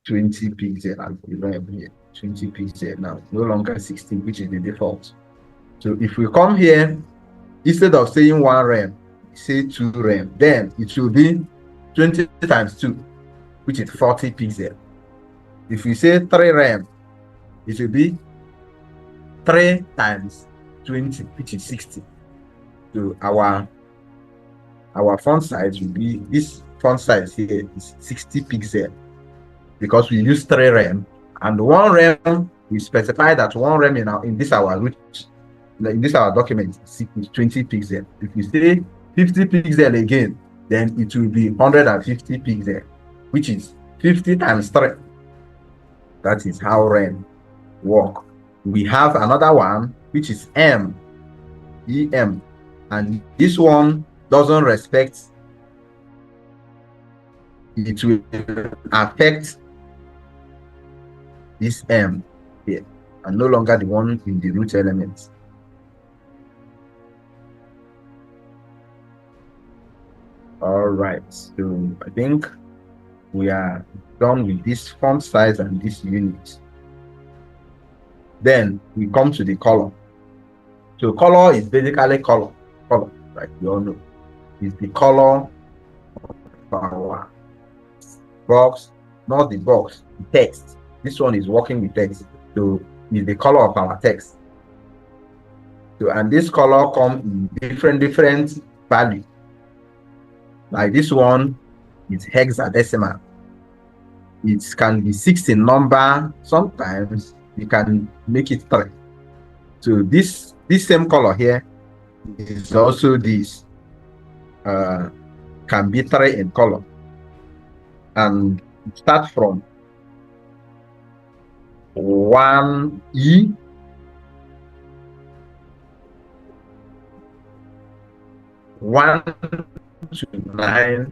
20 pixel as the rem here, 20 pixel now, no longer 16, which is the default. So if we come here, instead of saying 1 rem, say 2 rem, then it will be 20 times 2, which is 40 pixels. If you say 3 rem, it will be 3 times 20, which is 60. So our font size will be, this font size here is 60 pixels because we use 3 rem, and 1 rem, we specify that 1 rem in this our document is 20 pixels. If you say 50 pixels again, then it will be 150 pixels, which is 50 times 3. That is how rem work. We have another one, which is em, and this one doesn't respect, it will affect this m here and no longer the one in the root element. All right, so I think we are done with this font size and this unit. Then we come to the color. So color is basically color, like you all know, is the color of our box, not the box, the text. This one is working with text, so is the color of our text. So, and this color comes in different value. Like this one is hexadecimal. It can be 6 in number. Sometimes you can make it 3. So this same color here is also this. Can be 3 in color, and start from 1E, 1 to 9,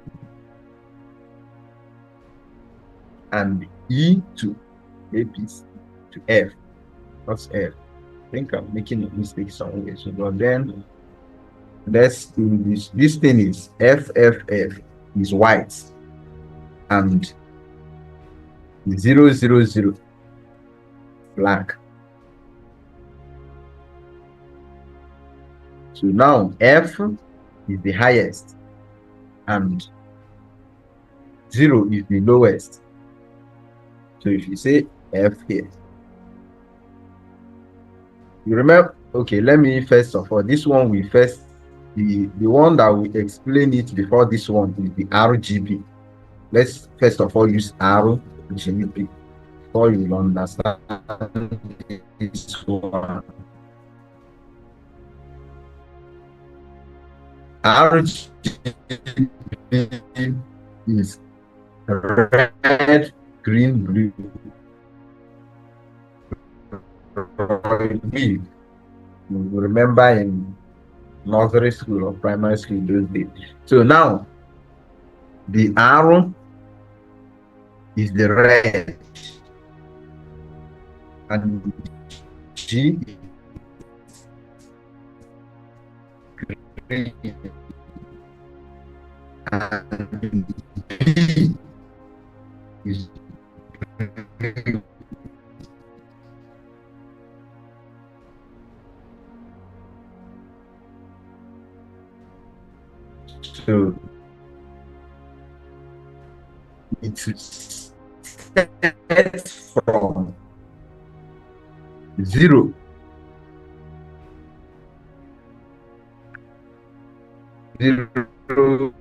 and E to F. That's F. I think I'm making a mistake somewhere. So, but then let's do this. This thing is FFF is white, and 000 black. So now F is the highest and 0 is the lowest. So if you say F here, you remember, okay, let me first of all, this one we first, the one that we explain it before this one is the RGB. Let's first of all use RGB before you will understand this one. RGB is red, green, blue. You remember in nursery school or primary school those days. So now the arrow is the red and G green and B is green. So it's set from 0 0 to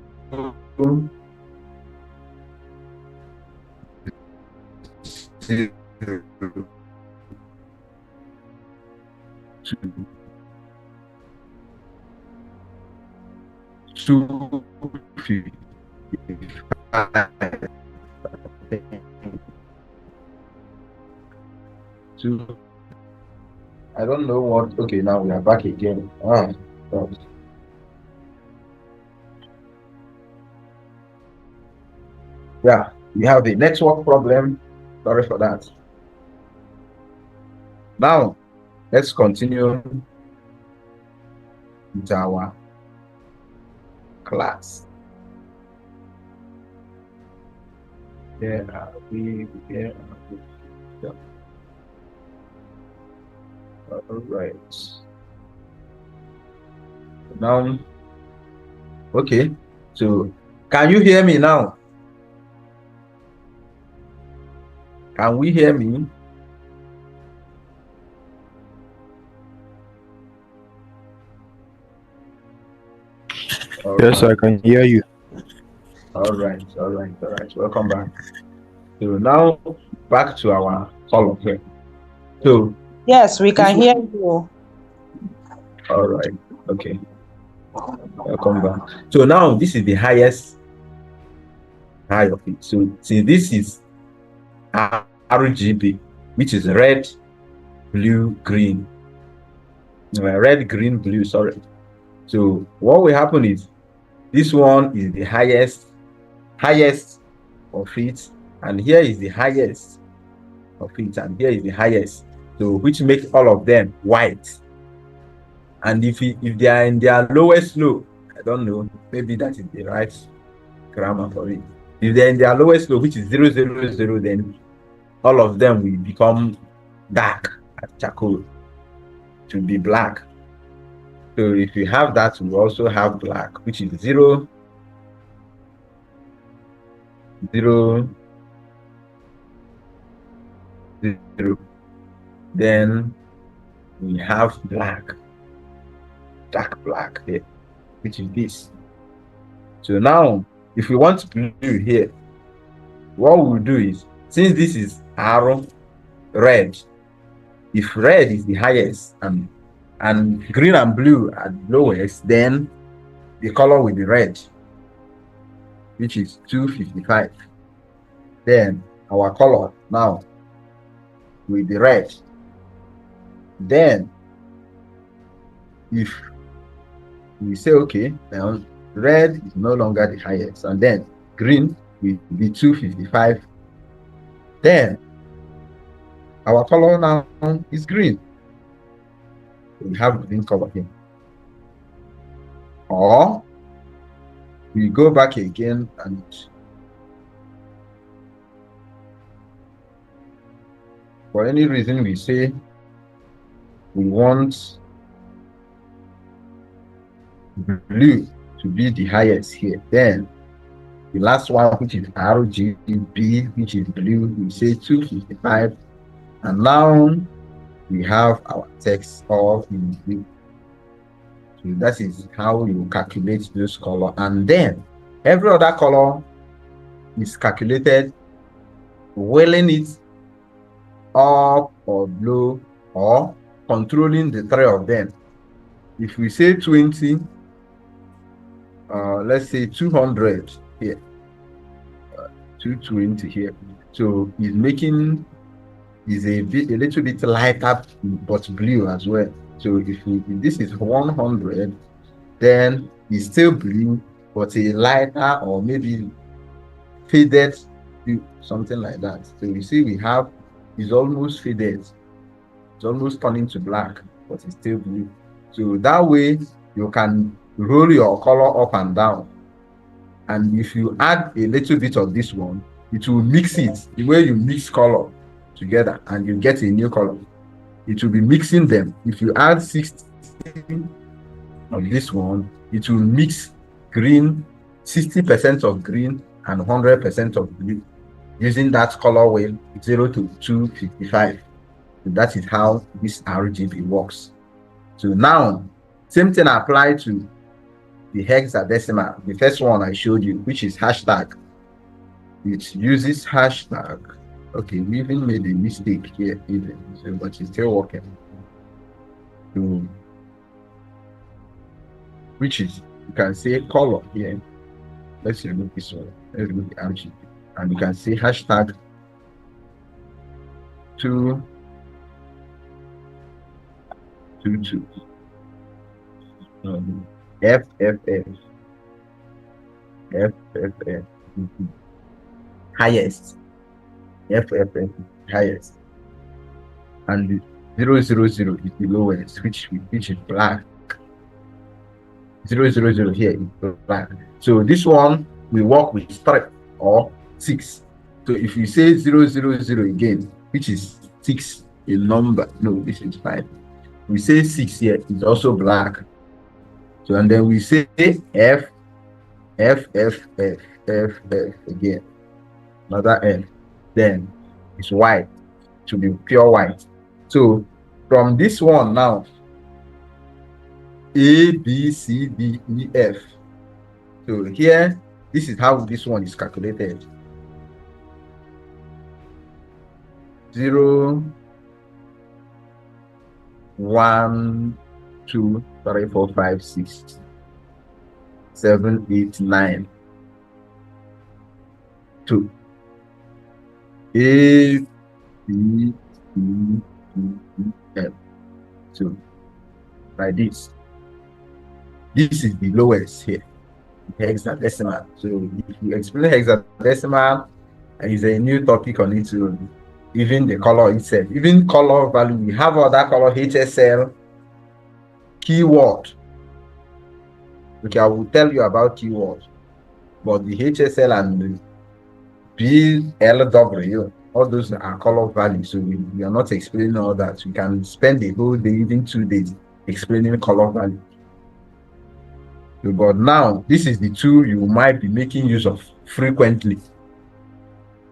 255. So I don't know what. Okay, now we are back again. God. Yeah, we have the network problem. Sorry for that. Now let's continue with our class. There are we. There are we. Yeah. All right. Now Okay. So can you hear me now? Can we hear me? All Yes, I right. can hear you. All right. All right. All right. Welcome back. So now back to our column here. So Yes, we this can hear one. you. All right. Okay. Welcome back. So now this is the highest high of it. So see, this is RGB, which is red, blue, green. Red, green, blue. Sorry. So what will happen is this one is the highest of it, and here is the highest of it, and here is the highest. So which makes all of them white. And if they are in their lowest low, I don't know, maybe that is the right grammar for it. If they're in their lowest low, which is 000, then all of them will become dark as charcoal to be black. So if you have that, we also have black, which is 0, 0, 0. Then we have black, dark black here, which is this. So now, if we want blue here, what we'll do is, since this is arrow red, if red is the highest and green and blue are the lowest, then the color will be red, which is 255. Then our color now will be red. Then if we say okay, now red is no longer the highest, and then green will be 255. Then our color now is green. We have green color here. Or we go back again and for any reason we say we want blue to be the highest here, then the last one, which is RGB, which is blue, we say 255, and now we have our text all in blue. So that is how you calculate this color, and then every other color is calculated, wheeling it up or low, or controlling the three of them. If we say 20, let's say 200 here, 220 here. So it's making is a little bit lighter but blue as well. So if this is 100, then it's still blue but a lighter or maybe faded blue, something like that. So you see we have is almost faded, it's almost turning to black, but it's still blue. So that way you can roll your color up and down, and if you add a little bit of this one, it will mix it the way you mix color together and you get a new color. It will be mixing them. If you add 60 of this one, it will mix green, 60% of green and 100% of blue, using that color wheel 0 to 255. So that is how this RGB works. So now same thing apply to the hexadecimal, the first one I showed you, which is hashtag. It uses hashtag. Okay, we even made a mistake here, even so, but it's still working. So, which is you can say color here. Let's remove this one. Let's remove the RGB, and you can say hashtag 222 FFF highest, FFF highest, and the 000 is the lowest, which is black. 000 here is black. So this one we work with 3 or 6. So if you say 000 again, which is 6 a number, no, this is 5. We say 6 here is also black. So and then we say F F, F, F, F, F again. Another F. Then it's white. To be pure white. So from this one now, A, B, C, D, E, F. So here, this is how this one is calculated. 0, 1, 2, 3, 4, 5, 6, 7, 8, 9, 2. A, B, C, D, E, F. So like this. This is the lowest here, hexadecimal. So if you explain hexadecimal, is a new topic on its own. Even the color itself, even color value, we have other color HSL keyword. Okay, I will tell you about keyword, but the HSL and the BLW, all those are color values. So we are not explaining all that. We can spend the whole day, even 2 days, explaining color value. But now, this is the two you might be making use of frequently.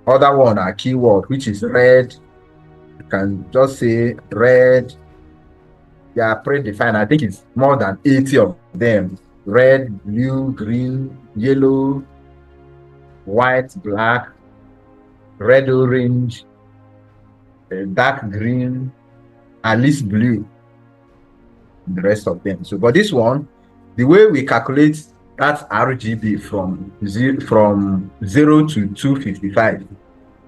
Other one are keyword, which is red. You can just say red. They are predefined. I think it's more than 80 of them. Red, blue, green, yellow, white, black, red, orange, dark green, at least blue. The rest of them. So, but this one, the way we calculate that RGB from 0 to 255,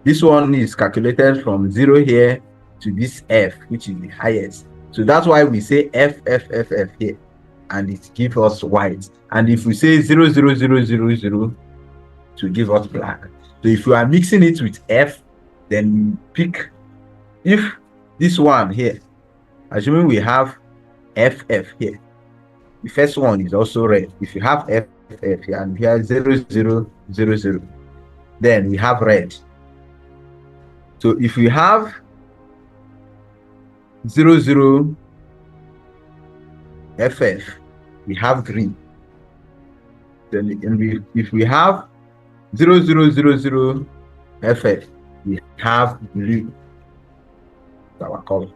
this one is calculated from 0 here to this F, which is the highest. So that's why we say F, F, F, F here, and it gives us white. And if we say 0, 0, 0, 0, 0, to give us black. So if you are mixing it with F, then we pick, if this one here, assuming we have FF here, the first one is also red. If you have FF here and here 0, 0, 0, 0, then we have red. So if we have 0, 0, FF, we have green. Then if we have 0, 0, 0, 0, FF, we have blue. That's our color.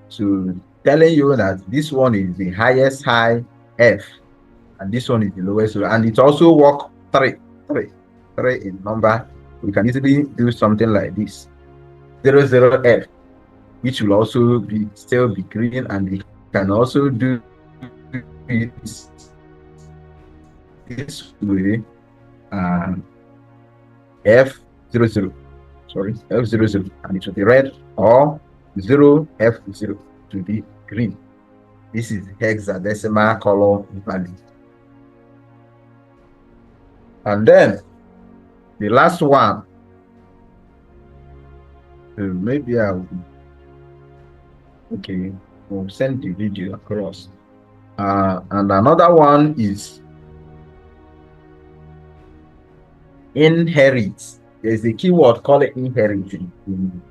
So telling you that this one is the highest high F, and this one is the lowest low, and it also work 3 in number. We can easily do something like this: 0, 0, F, which will also still be green, and we can also do it this way. F00, sorry, F00, and it will be red, or 0F0 to be green. This is hexadecimal color value. And then the last one, maybe I will, okay, we'll send the video across. And another one is inherit. There's a keyword called inherit in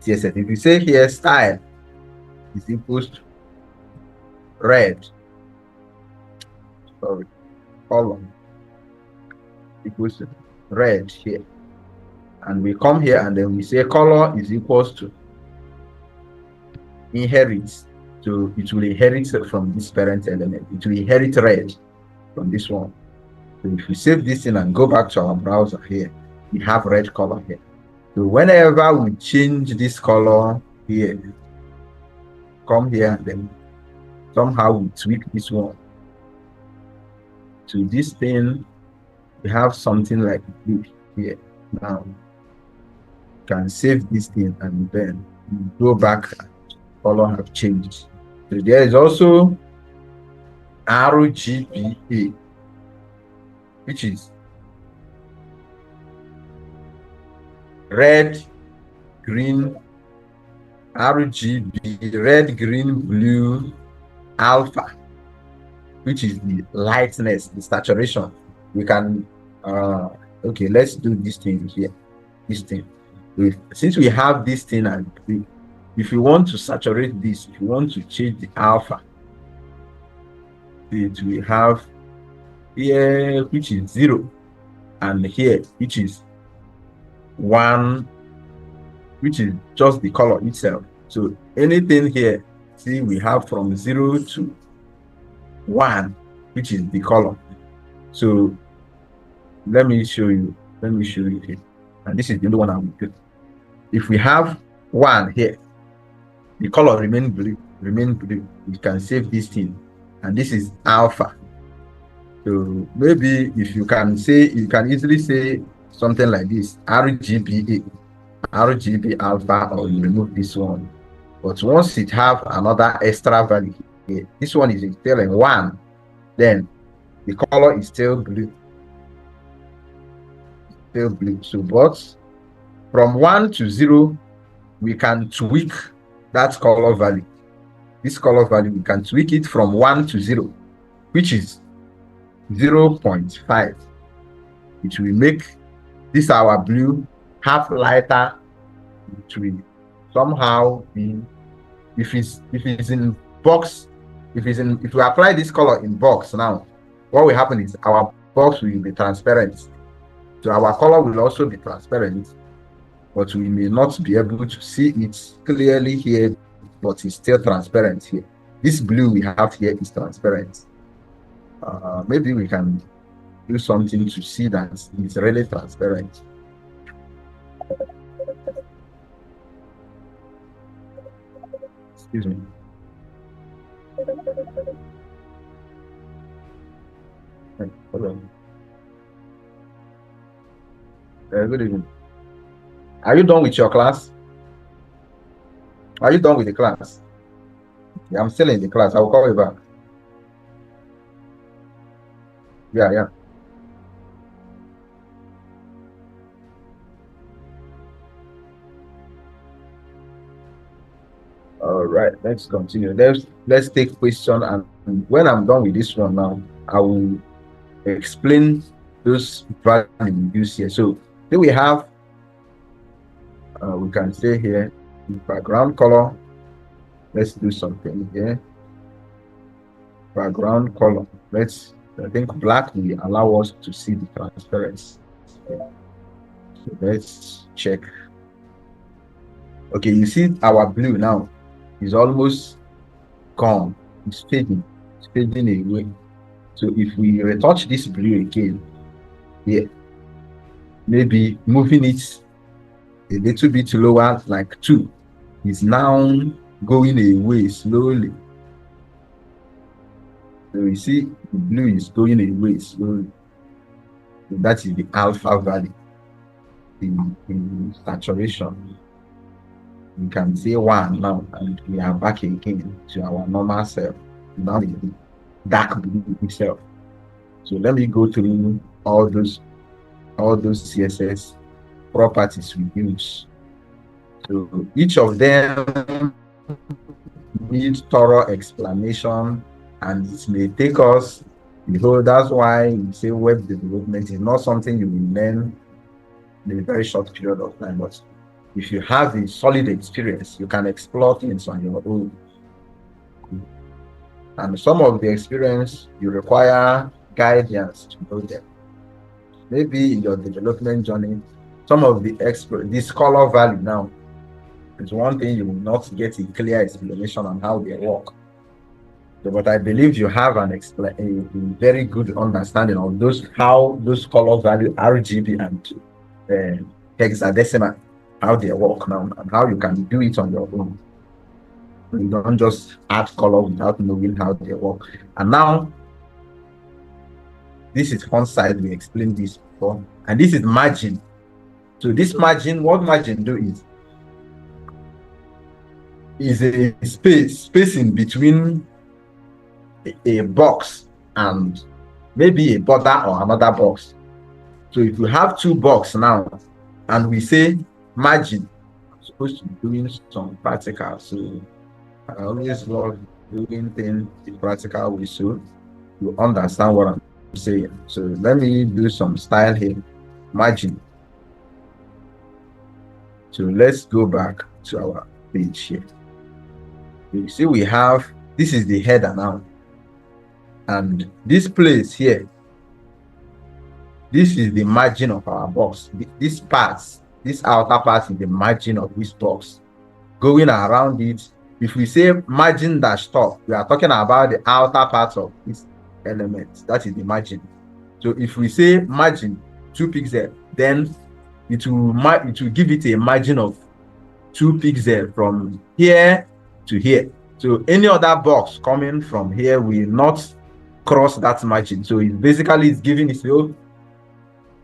CSS. If you say here style is equals to red, sorry, column equals to red here, and we come here and then we say color is equals to inherit. So it will inherit from this parent element. It will inherit red from this one. So if we save this in and go back to our browser here, we have red color here. So whenever we change this color here, come here and then somehow we tweak this one to this thing, we have something like this here. Now you can save this thing and then go back, color have changed. So there is also RGBA, which is red, green, RGB, red, green, blue, alpha, which is the lightness, the saturation. We can, okay, let's do this thing here, this thing. Since we have this thing, and if you want to saturate this, if you want to change the alpha, it will have here which is 0, and here which is 1, which is just the color itself. So anything here, see, we have from 0 to 1, which is the color. So let me show you here, and this is the only one I will do. If we have 1 here, the color remain blue. We can save this thing, and this is alpha. So maybe if you can easily say something like this: RGB alpha, or you remove this one. But once it have another extra value here, this one is still in 1, then the color is still blue. So, but from 1 to 0, we can tweak that color value. This color value, we can tweak it from 1 to 0, which is 0.5. It will make this our blue half lighter. It will somehow be, if it's in box, if we apply this color in box now, what will happen is our box will be transparent. So our color will also be transparent, but we may not be able to see it clearly here, but it's still transparent here. This blue we have here is transparent. Maybe we can do something to see that it's really transparent. Excuse me. Hold on. Good evening. Are you done with your class? Are you done with the class? Yeah, I'm still in the class. I will call you back. Yeah. All right, let's continue. Let's take question, and when I'm done with this one now, I will explain those values we use here. So here we have, we can say here, background color. Let's do something here. Background color. I think black will allow us to see the transparency. So let's check. Okay, you see our blue now is almost gone. It's fading away. So if we retouch this blue again, here, maybe moving it a little bit lower, like 2, is now going away slowly. So you see the blue is going away slowly. So that is the alpha value in saturation. We can say 1 now, and we are back again to our normal self. Now the dark blue itself. So let me go through all those CSS properties we use. So each of them needs thorough explanation, and it may take us the whole. That's why we say web development is not something you will learn in a very short period of time, but if you have a solid experience, you can explore things on your own. And some of the experience, you require guidance to know them. Maybe in your development journey, some of the this color value now is one thing you will not get a clear explanation on how they work. So, but I believe you have a very good understanding of how those color value RGB and hexadecimal, how they work now, and how you can do it on your own. You don't just add color without knowing how they work. And now, this is font size. We explained this before, and this is margin. So this margin, what margin do is a space in between a box and maybe a border or another box. So if you have 2 boxes now, and we say margin, I'm supposed to be doing some practical. So I always love doing things the practical way, so you understand what I'm saying. So let me do some style here. Margin. So let's go back to our page here. You see we have, this is the header now, and this place here this is the margin of our box. This part, this outer part is the margin of this box. Going around it, if we say margin dash top, we are talking about the outer part of this element. That is the margin. So if we say margin 2 pixels, then it will give it a margin of 2 pixels from here to here. So any other box coming from here will not cross that margin. So it basically is giving it, so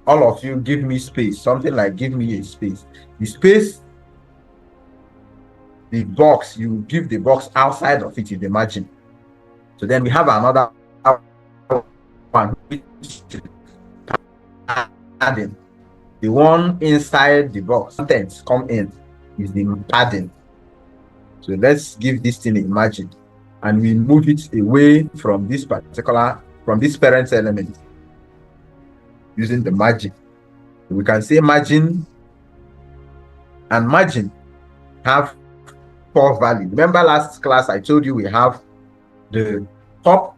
all of you give me space, something like give me a space. The space, the box, you give the box outside of it is the margin. So then we have another one, which is padding. The one inside the box, contents come in, is the padding. So let's give this thing a margin, and we move it away from this parent element using the margin. We can say margin, and margin have 4 values. Remember last class I told you we have the top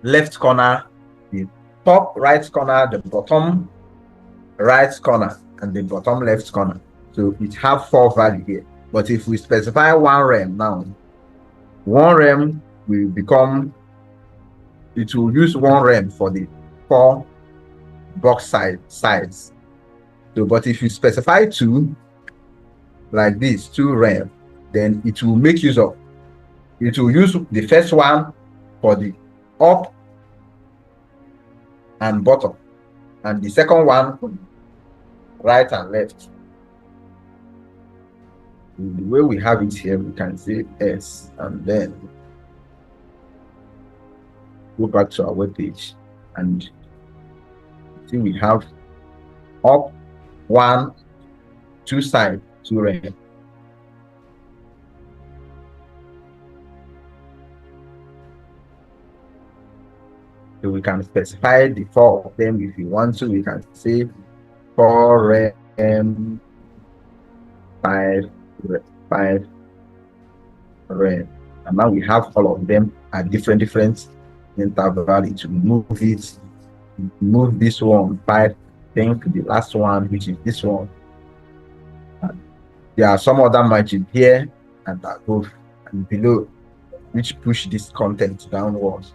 left corner, the top right corner, the bottom right corner, and the bottom left corner. So it have 4 values here. But if we specify 1 rem now, 1 rem will become, it will use 1 rem for the 4 box sides. So, but if you specify 2, like this, 2 rem, then it will make use of, it will use the first one for the up and bottom, and the second one for right and left. The way we have it here, we can say S, and then go back to our web page and see we have up 1, 2 side, 2 rem. So we can specify the 4 of them if you want to. We can say 4 rem, 5 rem, and now we have all of them at different interval. To move it, move this one 5. Think the last one, which is this one. There are some other margin here and above and below, which push this content downwards.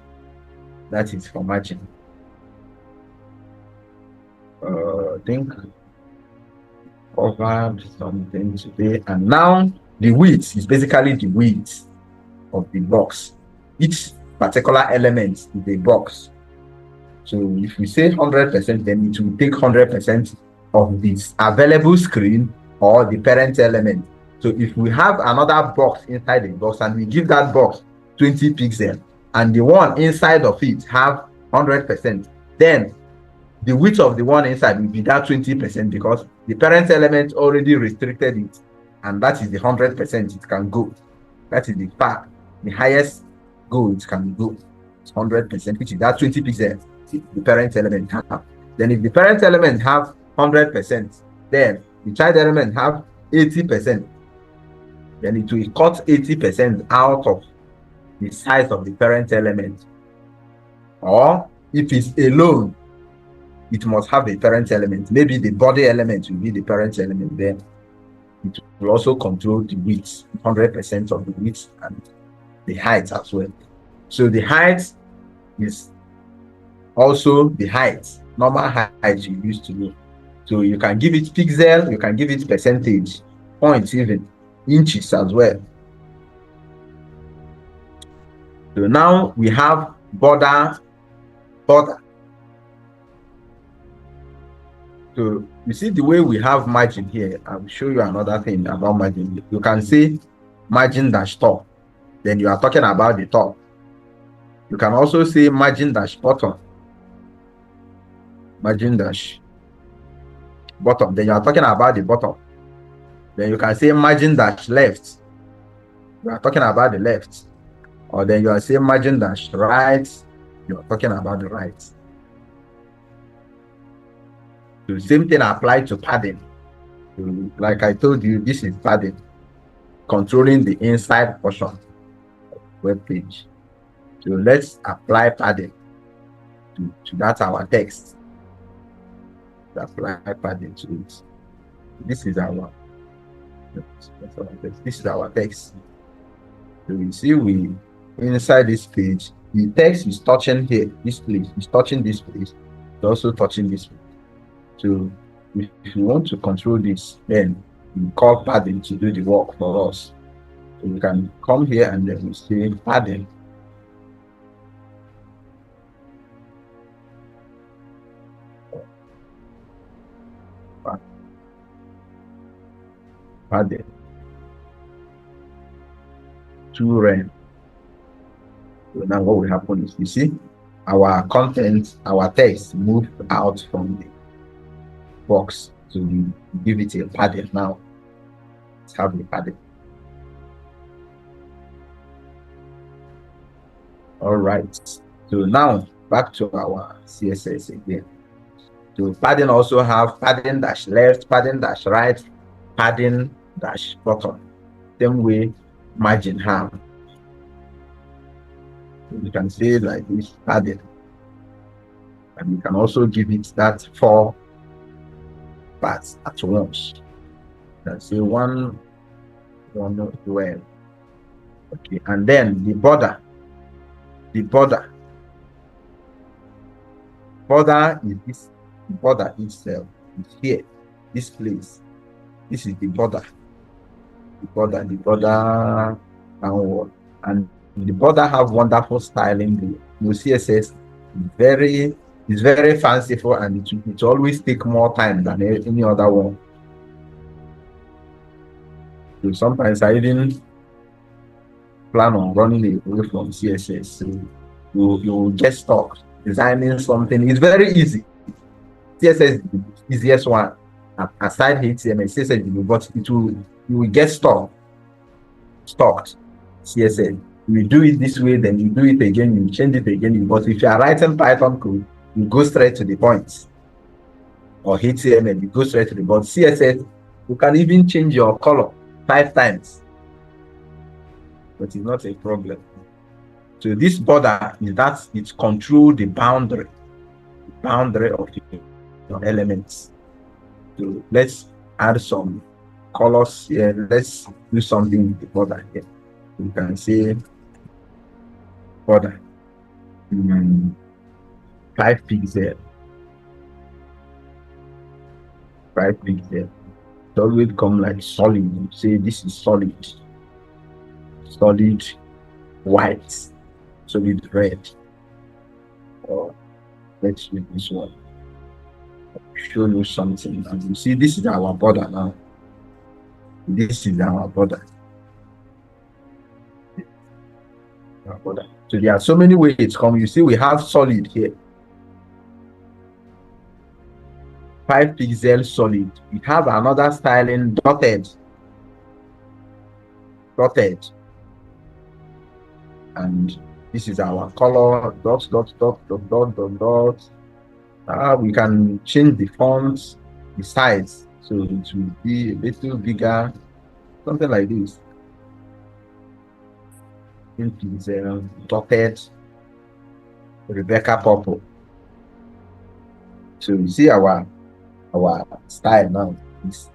That is for margin. I think covered something today. And now the width is basically the width of the box. Each particular element is a box. So if we say 100%, then it will take 100% of this available screen or the parent element. So if we have another box inside the box and we give that box 20 pixels and the one inside of it have 100%, then the width of the one inside will be that 20% because the parent element already restricted it, and that is the 100% it can go. That is the fact, the highest go it can go. It's 100%, which is that 20 pixels the parent element have. Then if the parent element have 100%, then the child element have 80%. Then it will cut 80% out of the size of the parent element. Or if it's alone, it must have a parent element. Maybe the body element will be the parent element. Then it will also control the width, 100% of the width and the height as well. So the height is also the height, normal height you used to know. So you can give it pixel, you can give it percentage, points, even inches as well. So now we have border. So you see the way we have margin here. I'll show you another thing about margin. You can say margin dash top, then you are talking about the top. You can also say margin dash bottom, margin dash bottom, then you are talking about the bottom. Then you can say margin dash left, you are talking about the left. Or then you are saying margin dash right, you are talking about the right. The same thing applies to padding. Like I told you, this is padding, controlling the inside portion of the web page. So let's apply padding to that our text. apply padding to it. This is our text. So you see, we inside this page, the text is touching here, this place, it's touching this place, it's also touching this place. So if you want to control this, then you call padding to do the work for us. So you can come here and then we say padding. Padding to rent. So now what will happen is, you see, our content, our text moved out from the box. So we give it a padding now. Let's have the padding. All right. So now back to our CSS again. So padding also have padding dash left, padding dash right, padding dash bottom. Same way margin have. So you can say like this padding. And you can also give it that 4 parts at once. Let's say one 12. Okay, and then the border. The border is this. The border itself is here. This place. This is the border. The border downward. And the border have wonderful styling. The CSS is very fanciful, and it always take more time than any other one. So sometimes I even plan on running away from CSS. So you will get stuck designing something. It's very easy. CSS is the easiest one aside HTML. CSS, but you will get stuck. CSS. You do it this way, then you do it again, you change it again. But if you are writing Python code, you go straight to the point. Or HTML, you go straight to the point. CSS, you can even change your color 5 times. But it's not a problem. So this border is that it controls the boundary of the elements. So let's add some colors here. Let's do something with the border here. You can say border 5 pixels. 5 pixels. It always come like solid. You say this is solid white, solid red. Or let's use this one. Show you something, and you see this is our border now. This is our border. So there are so many ways it's come. You see, we have solid here. 5 pixel solid. We have another styling dotted. And this is our color, dot. We can change the fonts, the size, so it will be a little bigger, something like this. Pixel, dotted, Rebecca purple. So you see our style now is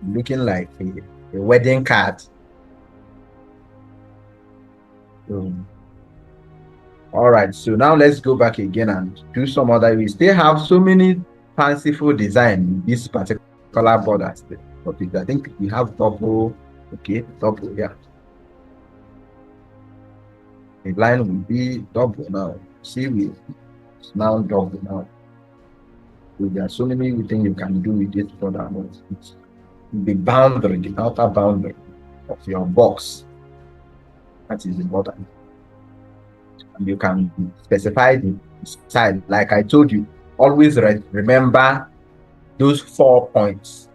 looking like a wedding card. All right, so now let's go back again and do some other. We still have so many fanciful design in this particular border. But I think we have double. Okay, double. Yeah, the line will be double now. See, it's now double now. So there are so many things you can do with this border. It's the boundary, the outer boundary of your box. That is the border. And you can specify the side. Like I told you, always remember those 4 points.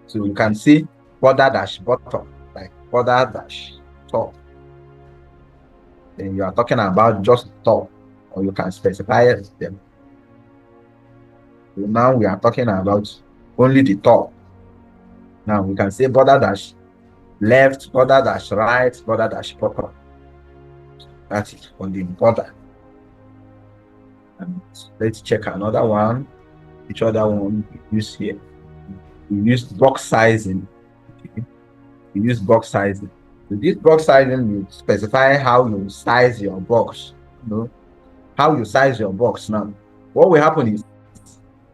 So you can see border dash bottom, like border dash top. Then you are talking about just top, or you can specify them. So now we are talking about only the top. Now we can say border dash left, border dash right, border dash bottom. That is on the border. And let's check another one. each other one we use here. We use box sizing. Okay? We use box sizing. So this box sizing will specify how you size your box. You know, how you size your box now. What will happen is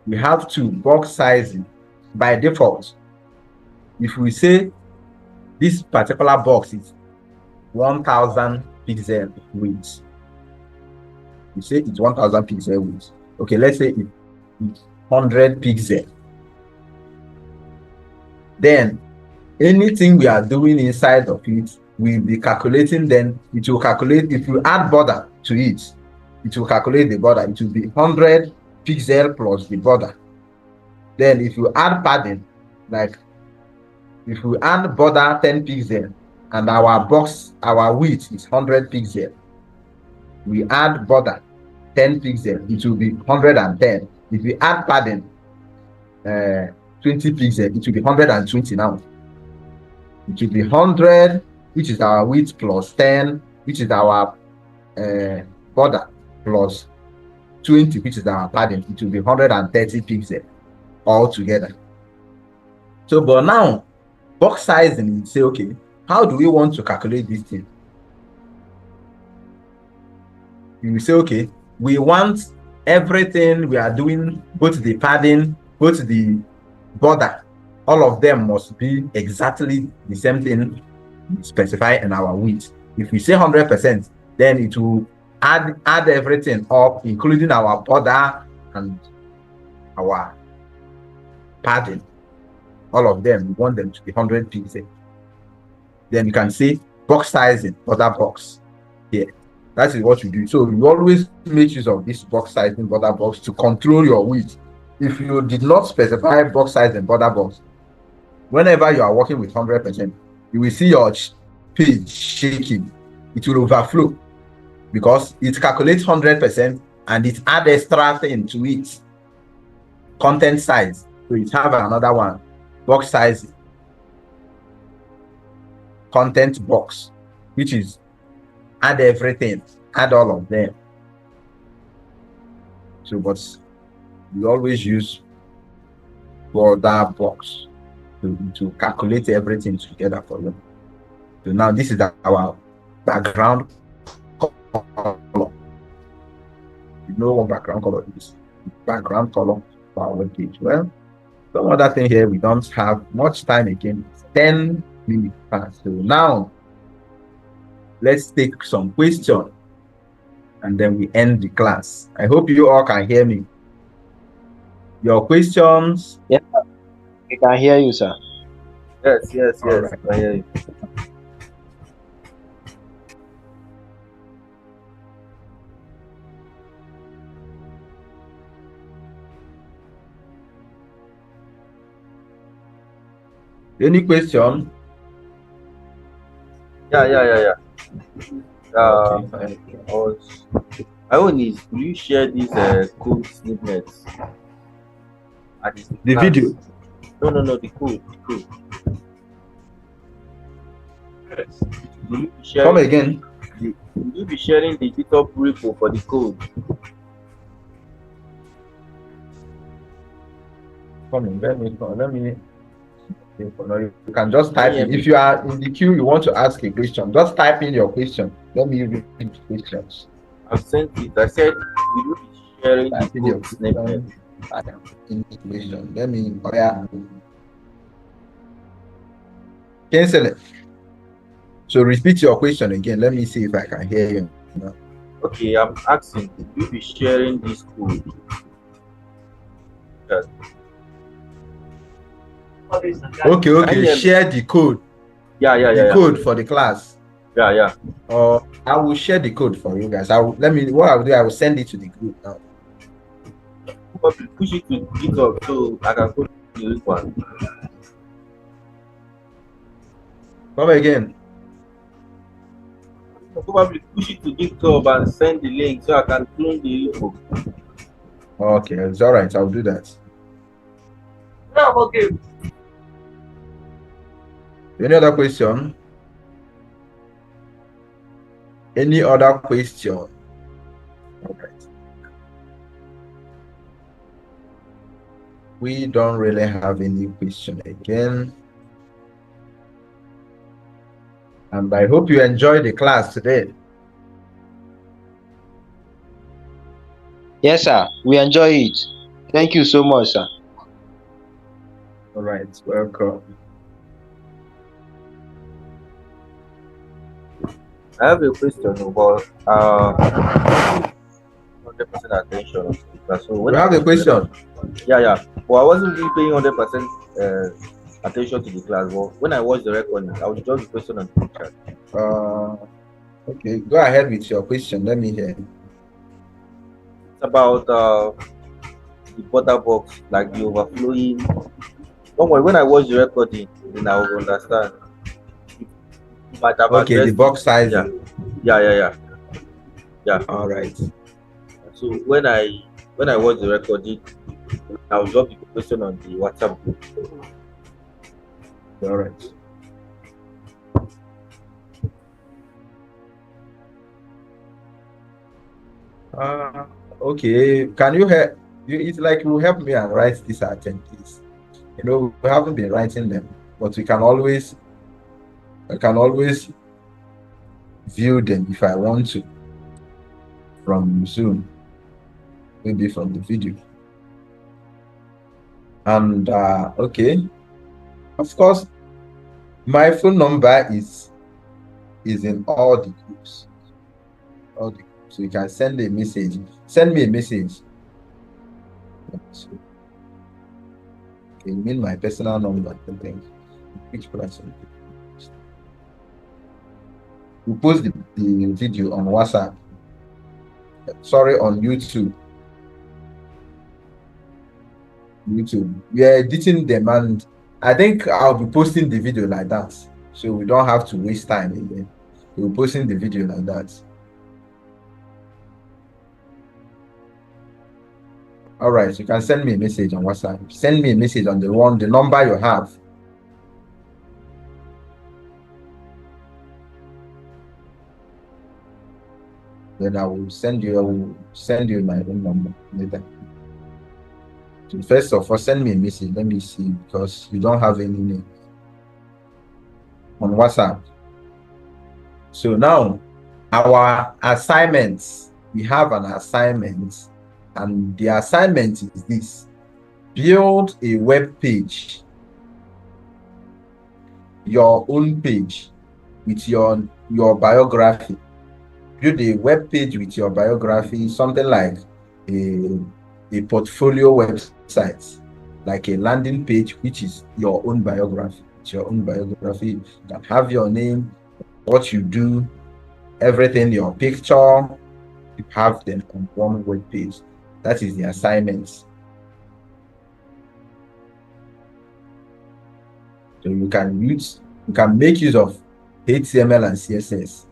we have to box sizing by default. If we say this particular box is 1000 pixel width, we say it's 1000 pixel width. Okay, let's say it's 100 pixel. Then anything we are doing inside of it, we'll be calculating. Then it will calculate. If you add border to it, it will calculate the border. It will be 100 pixel plus the border. Then if you add padding, like if we add border 10 pixel and our box, our width is 100 pixel, we add border 10 pixel, it will be 110. If we add padding 20 pixel, it will be 120 now. It will be 100, which is our width, plus 10, which is our border, plus 20, which is our padding. It will be 130 pixels altogether. So, but now, box sizing, you say, okay, how do we want to calculate this thing? You will say, okay, we want everything we are doing, both the padding, both the border, all of them must be exactly the same thing specified in our width. If we say 100%, then it will add everything up, including our border and our padding. All of them, we want them to be 100 pixels. Then you can say box sizing, border box here. That is what you do. So you always make use of this box sizing, border box to control your width. If you did not specify box size and border box, whenever you are working with 100%, you will see your page shaking. It will overflow because it calculates 100% and it adds extra thing to it. Content size. So it have another one. Box size. Content box, which is add everything, add all of them. So, but we always use border box to calculate everything together for them. So now this is our background color. You know what background color is? Background color for our web page. Well, some other thing here, we don't have much time again. 10 minutes past. So now let's take some questions and then we end the class. I hope you all can hear me. Your questions? Yeah, we can hear you, sir. Yes, yes, All yes. right. I hear you. Any question? Yeah. Okay, fine. My own is, will you share these code snippets? The video. No, the code. Will you be sharing, Come again. will you be sharing the GitHub repo for the code? Come in. Let me. You can just type in. If you are in the queue, you want to ask a question, just type in your question. Let me read the questions. I've sent it. I said, will you be sharing Type in the your code snippet? question. Let me. Oh yeah. Cancel it. So repeat your question again. Let me see if I can hear you. Okay, I'm asking, will you be sharing this code? Yes. Okay. Share the code. Yeah. The code for the class. Yeah. Or I will share the code for you guys. I will send it to the group now. Probably push it to GitHub so I can go to this one. Come again. Probably push it to GitHub and send the link so I can clone the repo. Okay, it's all right. I'll do that. Okay. Any other question? Any other question? All right. We don't really have any question again. And I hope you enjoyed the class today. Yes, sir. We enjoy it. Thank you so much, sir. All right, welcome. I have a question about 100% attention of the class. So when You I have a was question? yeah. Well, I wasn't really paying 100% attention to the class. But when I watched the recording, I would just the question on the chat. Okay, go ahead with your question. Let me hear. It's about the border box, like the overflowing. Don't worry, when I watch the recording, then I will understand. You might have Okay, the addressed it. box size. Yeah, yeah. All right. So when I watch the recording, I'll drop the question on the WhatsApp group. All right. Okay. Can you help? It's like you help me and write these attendees. We haven't been writing them, but I can always view them if I want to from Zoom, maybe from the video. And okay, of course, my phone number is in all the groups. So you can send a message. Send me a message. Okay, you mean my personal number? I think. Which person? We post the video on WhatsApp. Sorry, on YouTube. We are editing them, and I think I'll be posting the video like that, so we don't have to waste time again. We're posting the video like that. All right, you can send me a message on WhatsApp. Send me a message on the number you have. Then I will send you my own number later. So first of all, send me a message. Let me see, because you don't have any name on WhatsApp. So now, our assignments. We have an assignment, and the assignment is this: build a web page, your own page with your biography. Build a web page with your biography, something like a portfolio website, like a landing page, which is your own biography. It's your own biography. You can have your name, what you do, everything, your picture. You have them on one web page. That is the assignment. So you can make use of HTML and CSS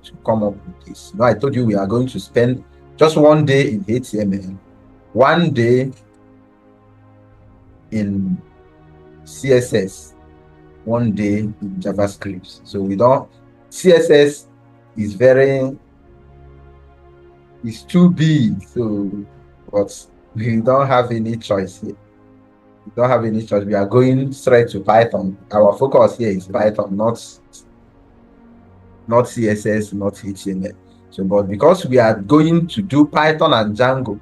to come up with this. I told you we are going to spend just one day in HTML, one day in CSS, one day in JavaScript. So CSS is too big, but we don't have any choice here. We don't have any choice. We are going straight to Python. Our focus here is Python, not CSS, not HTML. So, but because we are going to do Python and Django,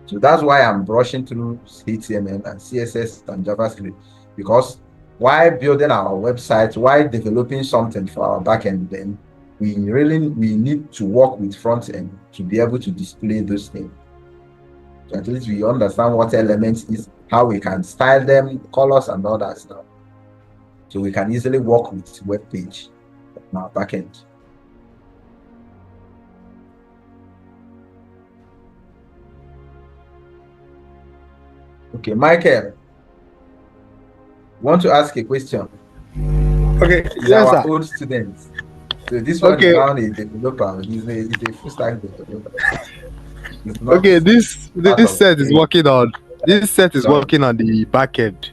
so that's why I'm brushing through HTML and CSS and JavaScript. Because while building our website, while developing something for our backend, then we need to work with front end to be able to display those things. So at least we understand what elements is, how we can style them, colors and all that stuff. So we can easily work with web page on our backend. Okay, Michael, want to ask a question? Okay, He's yes, our sir. old student. So this one Okay. is now a developer. He's a full stack developer. Okay, this set is working on the back end.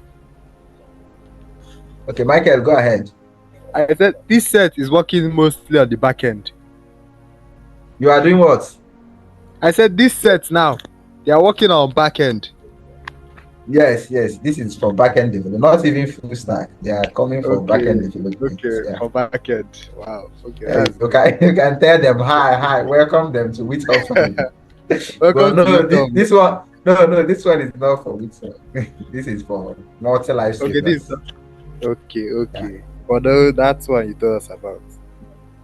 Okay, Michael, go ahead. I said this set is working mostly on the back end. You are doing what? I said this set now, they are working on back end. Yes, yes. This is for backend development, not even full stack. They are coming for backend Okay, development. okay, Yeah. for backend. Wow. Okay, Yeah, that's you great. can you can tell them hi, hi, welcome them to Without family. But Welcome to no, this, Vitom. this one, no, this one is not for Without. This is for multi-life Okay, this. slippers. Okay, Yeah, okay. But no, that's what you told us about.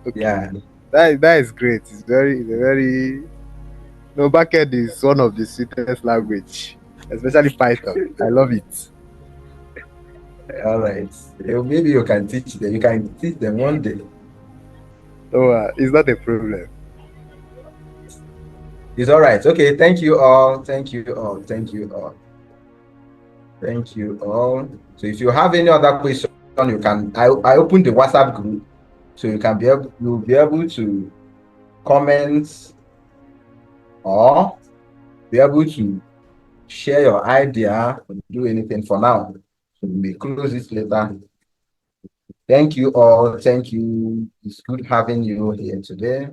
Okay, yeah. that is great. It's a very. No, backend is one of the sweetest language, especially Python. I love it. All right. Maybe you can teach them. You can teach them one day. So it's not a problem. It's all right. Okay. Thank you all. Thank you all. Thank you all. Thank you all. So if you have any other question, you can. I opened the WhatsApp group, so you'll be able to comment or be able to share your idea or do anything for now. So we may close this later. Thank you all. Thank you. It's good having you here today.